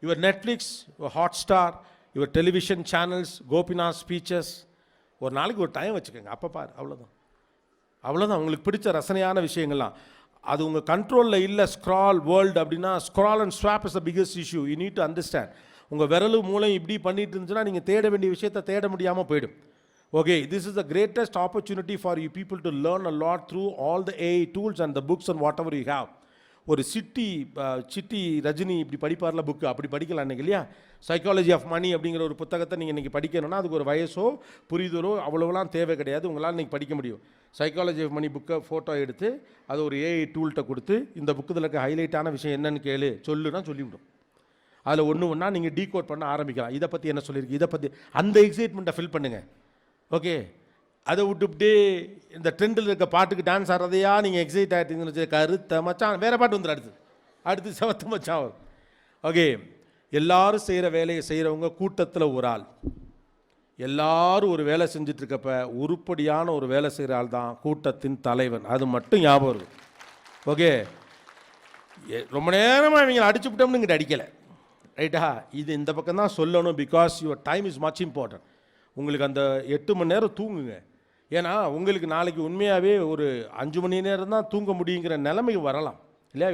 Your Netflix, your Hotstar, your television channels, Gopinath speeches, ஒரு நாளைக்கு ஒரு டைம் வச்சுக்கோங்க. அப்போ பார், அவ்வளோதான். உங்களுக்கு பிடிச்ச ரசனையான விஷயங்கள்லாம் அது உங்கள் கண்ட்ரோலில் இல்லை. ஸ்க்ரால் வேர்ல்டு அப்படின்னா scroll and swap is the biggest issue. You need to understand. உங்கள் விரலு மூளை இப்படி பண்ணிட்டு இருந்துச்சுன்னா நீங்கள் தேட வேண்டிய விஷயத்தை தேட முடியாமல் போயிடும். Okay, this is the greatest opportunity for you people to learn a lot through all the AI tools and the books and what ever you have. ஒரு சிட்டி ரஜினி இப்படி படிப்பார்ல புக்கு, அப்படி படிக்கலாம் அன்றைக்கி இல்லையா? சைக்காலஜி ஆஃப் மணி அப்படிங்கிற ஒரு புத்தகத்தை நீங்கள் இன்றைக்கி படிக்கணும்னா அதுக்கு ஒரு வயசோ புரிதலோ அவ்வளோலாம் தேவை கிடையாது. உங்களால் இன்றைக்கி படிக்க முடியும். சைக்காலஜி ஆஃப் மணி புக்கை ஃபோட்டோ எடுத்து அது ஒரு AI டூல்கிட்ட கொடுத்து இந்த புக்கில் இருக்க ஹைலைட்டான விஷயம் என்னன்னு சொல்லுன்னா சொல்லிவிடும். அதில் ஒன்றா நீங்கள் டீகோட் பண்ண ஆரம்பிக்கலாம். இதை பற்றி என்ன சொல்லியிருக்கு, இதை பற்றி அந்த எக்ஸைட்மெண்ட்டை ஃபில் பண்ணுங்கள். ஓகே, அதை விட்டுவிட்டு இந்த ட்ரெண்டில் இருக்க பாட்டுக்கு டான்ஸ் ஆடுறதையா நீங்கள் எக்ஸைட் ஆகிட்டீங்கன்னு வச்சு கருத்த மச்சான் வேறு பாட்டு வந்துடும். அடுத்து செவத்த மச்சான் வரும். ஓகே, எல்லாரும் செய்கிற வேலையை செய்கிறவங்க கூட்டத்தில் ஒரு ஆள். எல்லாரும் ஒரு வேலை செஞ்சிட்ருக்கப்ப உருப்படியான ஒரு வேலை செய்கிற ஆள் தான் கூட்டத்தின் தலைவன். அது மட்டும் ஞாபகம் இருக்கும். ஓகே, ரொம்ப நேரமாக இவங்க அடிச்சு விட்டோம்னு இங்கிட்ட அடிக்கலை. ரைட்டா? இது இந்த பக்கம் தான் சொல்லணும். Because your time is much important. உங்களுக்கு அந்த 8 மணி நேரம் தூங்குங்க. ஏன்னா உங்களுக்கு நாளைக்கு உண்மையாகவே ஒரு 5 மணி நேரம் தான் தூங்க முடியுங்கிற நிலைமைக்கு வரலாம். இல்லையா?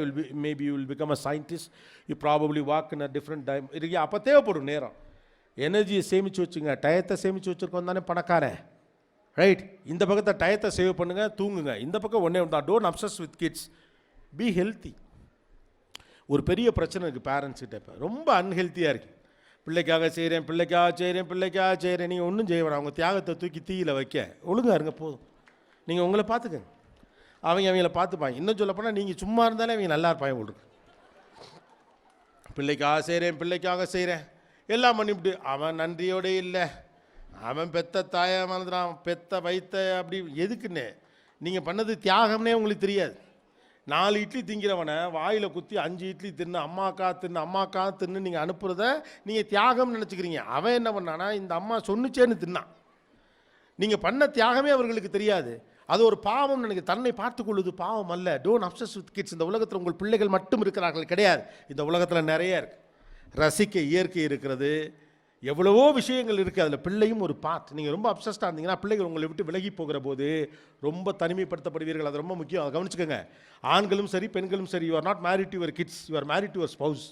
Maybe you will become a scientist, you probably walk in a different time இருக்கு. அப்போ தேவைப்படும் நேரம். எனர்ஜியை சேமித்து வச்சுங்க. டயத்தை சேமித்து வச்சுருக்கோம் தானே பணக்காரன், ரைட்? இந்த பக்கத்தை டயத்தை சேவ் பண்ணுங்கள், தூங்குங்க. இந்த பக்கம் ஒன்றே ஒன்று தான், don't obsess with kids, be healthy. ஒரு பெரிய பிரச்சனை இருக்குது பேரண்ட்ஸ்கிட்ட. இப்போ ரொம்ப அன்ஹெல்த்தியாக இருக்குது. பிள்ளைக்காக செய்கிறேன், பிள்ளைக்காக செய்கிறேன். நீங்கள் ஒன்றும் செய்ய வேணாம். அவங்க தியாகத்தை தூக்கி தீயில் வைக்க ஒழுங்காக இருங்க போதும். நீங்கள் உங்களை பார்த்துக்கங்க, அவங்கள பார்த்துப்பாங்க. இன்னும் சொல்லப்போனால் நீங்கள் சும்மா இருந்தாலே அவங்க நல்லா இருப்பாங்க உங்களுக்கு. பிள்ளைக்காக செய்கிறேன் எல்லாம் பண்ணிவிட்டு அவன் நன்றியோடு இல்லை, அவன் பெத்த தாயை மறந்துடான், பெத்த வைத்த அப்படி எதுக்குன்னு நீங்கள் பண்ணது தியாகம்னே உங்களுக்கு தெரியாது. 4 இட்லி திங்கிறவனை வாயில் குத்தி 5 இட்லி தின்னு அம்மாக்கா தின்னு நீங்கள் அனுப்புகிறத நீங்கள் தியாகம்னு நினச்சிக்கிறீங்க. அவன் என்ன பண்ணானா, இந்த அம்மா சொன்னுச்சேன்னு தின்னான். நீங்கள் பண்ண தியாகமே அவர்களுக்கு தெரியாது. அது ஒரு பாவம் நினைக்க. தன்னை பார்த்துக்கொள்வது பாவம் அல்ல. Don't obsess with kids. இந்த உலகத்தில் உங்கள் பிள்ளைகள் மட்டும் இருக்கிறார்கள் கிடையாது. இந்த உலகத்தில் நிறைய இருக்குது. ரசிக்க இயற்கை இருக்கிறது, எவ்வளவோ விஷயங்கள் இருக்குது. அதில் பிள்ளையும் ஒரு பார்ட். நீங்கள் ரொம்ப அப்சஸ்டாக இருந்தீங்கன்னா பிள்ளைகள் உங்களை விட்டு விலகி போகிற போது ரொம்ப தனிமைப்படுத்தப்படுவீர்கள். அது ரொம்ப முக்கியம். அதை கவனிச்சுக்கோங்க. ஆண்களும் சரி பெண்களும் சரி, you are not married to your kids, you are married to your spouse.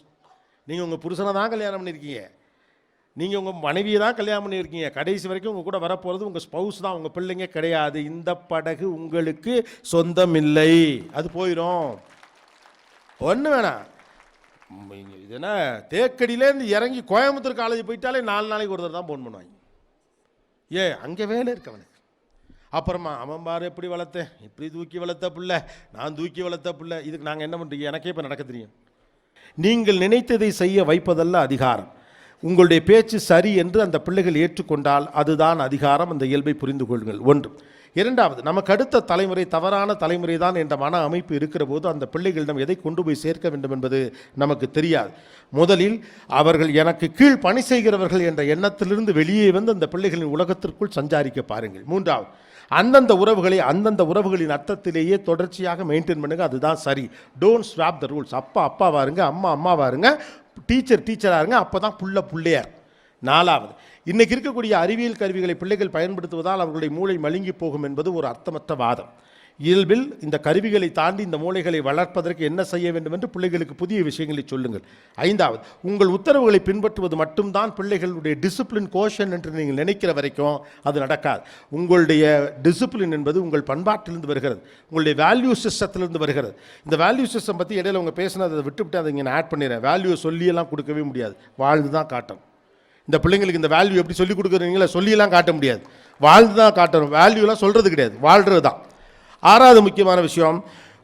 நீங்கள் உங்கள் புருஷனை தான் கல்யாணம் பண்ணியிருக்கீங்க, நீங்கள் உங்கள் மனைவியை தான் கல்யாணம் பண்ணியிருக்கீங்க. கடைசி வரைக்கும் உங்கள் கூட வரப்போகிறது உங்கள் ஸ்பௌஸ் தான், உங்கள் பிள்ளைங்க கிடையாது. இந்த படகு உங்களுக்கு சொந்தம் இல்லை, அது போயிடும். ஒன்று வேணாம். இது என்ன, தேக்கடியிலேருந்து இறங்கி கோயம்புத்தூர் காலேஜ் போயிட்டாலே 4 நாளைக்கு ஒரு தடவை தான் ஃபோன் பண்ணுவாங்க. அங்கே வேலை இருக்கு அவனுக்கு. அப்புறமா அவன் பாரு எப்படி வளர்த்தேன், இப்படி தூக்கி வளர்த்த பிள்ளை, நான் தூக்கி வளர்த்த பிள்ளை. இதுக்கு நாங்கள் என்ன பண்ணுறீங்க? எனக்கே இப்போ நடக்க தெரியும். நீங்கள் நினைத்ததை செய்ய வைப்பதல்ல அதிகாரம். உங்களுடைய பேச்சு சரி என்று அந்த பிள்ளைகள் ஏற்றுக்கொண்டால் அதுதான் அதிகாரம். அந்த இயல்பை புரிந்து கொள்ளுங்கள். 1. 2வது, நமக்கு அடுத்த தலைமுறை தவறான தலைமுறை தான் என்ற மன அமைப்பு இருக்கிற போது அந்த பிள்ளைகளிடம் எதை கொண்டு போய் சேர்க்க வேண்டும் என்பது நமக்கு தெரியாது. முதலில் அவர்கள் எனக்கு கீழ் பணி செய்கிறவர்கள் என்ற எண்ணத்திலிருந்து வெளியே வந்து அந்த பிள்ளைகளின் உலகத்திற்குள் சஞ்சாரிக்க பாருங்கள். 3வது, அந்தந்த உறவுகளின் அர்த்தத்திலேயே தொடர்ச்சியாக மெயின்டைன் பண்ணுங்க. அதுதான் சரி. Don't swap the rules. அப்பாவா இருங்க, அம்மாவா இருங்க, டீச்சராக இருங்க. அப்போ தான் பிள்ளையார். 4வது, இன்றைக்கி இருக்கக்கூடிய அறிவியல் கருவிகளை பிள்ளைகள் பயன்படுத்துவதால் அவர்களுடைய மூளை மழுங்கி போகும் என்பது ஒரு அர்த்தமற்ற வாதம். இயல்பில் இந்த கருவிகளை தாண்டி இந்த மூளைகளை வளர்ப்பதற்கு என்ன செய்ய வேண்டும் என்று பிள்ளைகளுக்கு புதிய விஷயங்களை சொல்லுங்கள். 5வது, உங்கள் உத்தரவுகளை பின்பற்றுவது மட்டும்தான் பிள்ளைகளுடைய டிசிப்ளின் கோஷன் என்று நீங்கள் நினைக்கிற வரைக்கும் அது நடக்காது. உங்களுடைய டிசிப்ளின் என்பது உங்கள் பண்பாட்டிலிருந்து வருகிறது, உங்களுடைய வேல்யூ சிஸ்டத்திலிருந்து வருகிறது. இந்த வேல்யூ சிஸ்டம் பற்றி இடையில உங்கள் பேசினதை விட்டுவிட்டு அதை இங்கே நான் ஆட் பண்ணிடுறேன். வேல்யூ சொல்லியெல்லாம் கொடுக்கவே முடியாது, வாழ்ந்து தான் காட்டணும். இந்த பிள்ளைங்களுக்கு இந்த வேல்யூ எப்படி சொல்லிக் கொடுக்குறீங்களா? சொல்லியெல்லாம் காட்ட முடியாது, வாழ்ந்து தான் காட்டணும். வேல்யூலாம் சொல்கிறது கிடையாது, வாழ்கிறது தான். 6வது முக்கியமான விஷயம்,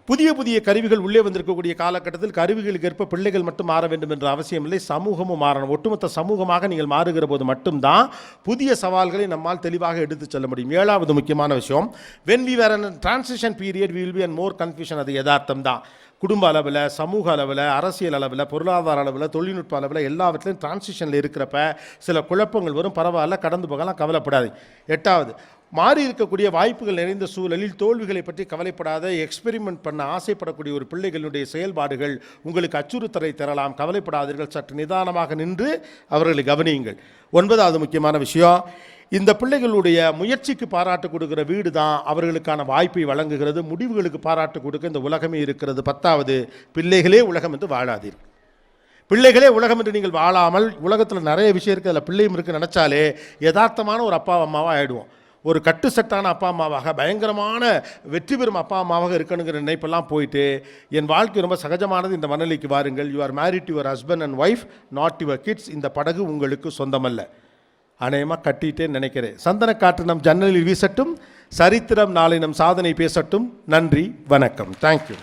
புதிய கருவிகள் உள்ளே வந்திருக்கக்கூடிய காலகட்டத்தில் கருவிகளுக்கு ஏற்ப பிள்ளைகள் மட்டும் மாற வேண்டும் என்ற அவசியம் இல்லை, சமூகமும் மாறணும். ஒட்டுமொத்த சமூகமாக நீங்கள் மாறுகிற போது மட்டும்தான் புதிய சவால்களை நம்மால் தெளிவாக எடுத்துச் செல்ல முடியும். 7வது முக்கியமான விஷயம், when we were in a transition period we will be in more confusion. அது யதார்த்தம் தான். குடும்ப அளவில், சமூக அளவில், அரசியல் அளவில், பொருளாதார அளவில், தொழில்நுட்ப அளவில் எல்லாவற்றிலும் டிரான்சிஷனில் இருக்கிறப்ப சில குழப்பங்கள் வரும். பரவாயில்ல, கடந்து போகலாம், கவலைப்படாது. 8வது, மாறி இருக்கக்கூடிய வாய்ப்புகள் நிறைந்த சூழலில் தோல்விகளை பற்றி கவலைப்படாத, எக்ஸ்பெரிமெண்ட் பண்ண ஆசைப்படக்கூடிய ஒரு பிள்ளைகளுடைய செயல்பாடுகள் உங்களுக்கு அச்சுறுத்தலை தரலாம். கவலைப்படாதீர்கள், சற்று நிதானமாக நின்று அவர்களை கவனியுங்கள். 9வது முக்கியமான விஷயம், இந்த பிள்ளைகளுடைய முயற்சிக்கு பாராட்டு கொடுக்கிற வீடு தான் அவர்களுக்கான வாய்ப்பை வழங்குகிறது. முடிவுகளுக்கு பாராட்டு கொடுக்க இந்த உலகமே இருக்கிறது. 10வது, பிள்ளைகளே உலகம் என்று வாழாதீர்கள். பிள்ளைகளே உலகம் என்று நீங்கள் வாழாமல், உலகத்தில் நிறைய விஷயம் இருக்குது, அதில் பிள்ளையும் இருக்குது நினச்சாலே யதார்த்தமான ஒரு அப்பா அம்மாவாக ஆகிடுவோம். ஒரு கட்டு சட்டான அப்பா அம்மாவாக, பயங்கரமான வெற்றி பெறும் அப்பா அம்மாவாக இருக்கணுங்கிற நினைப்பெல்லாம் போயிட்டு என் வாழ்க்கை ரொம்ப சகஜமானது இந்த மனநிலைக்கு வாருங்கள். You are married to your husband and wife, not your kids. இந்த படகு உங்களுக்கு சொந்தமல்ல. அநேகமாக கட்டிகிட்டே நினைக்கிறேன். சந்தன காற்று நம் ஜன்னலில் வீசட்டும், சரித்திரம் நாளை நம் சாதனை பேசட்டும். நன்றி, வணக்கம். தேங்க்யூ.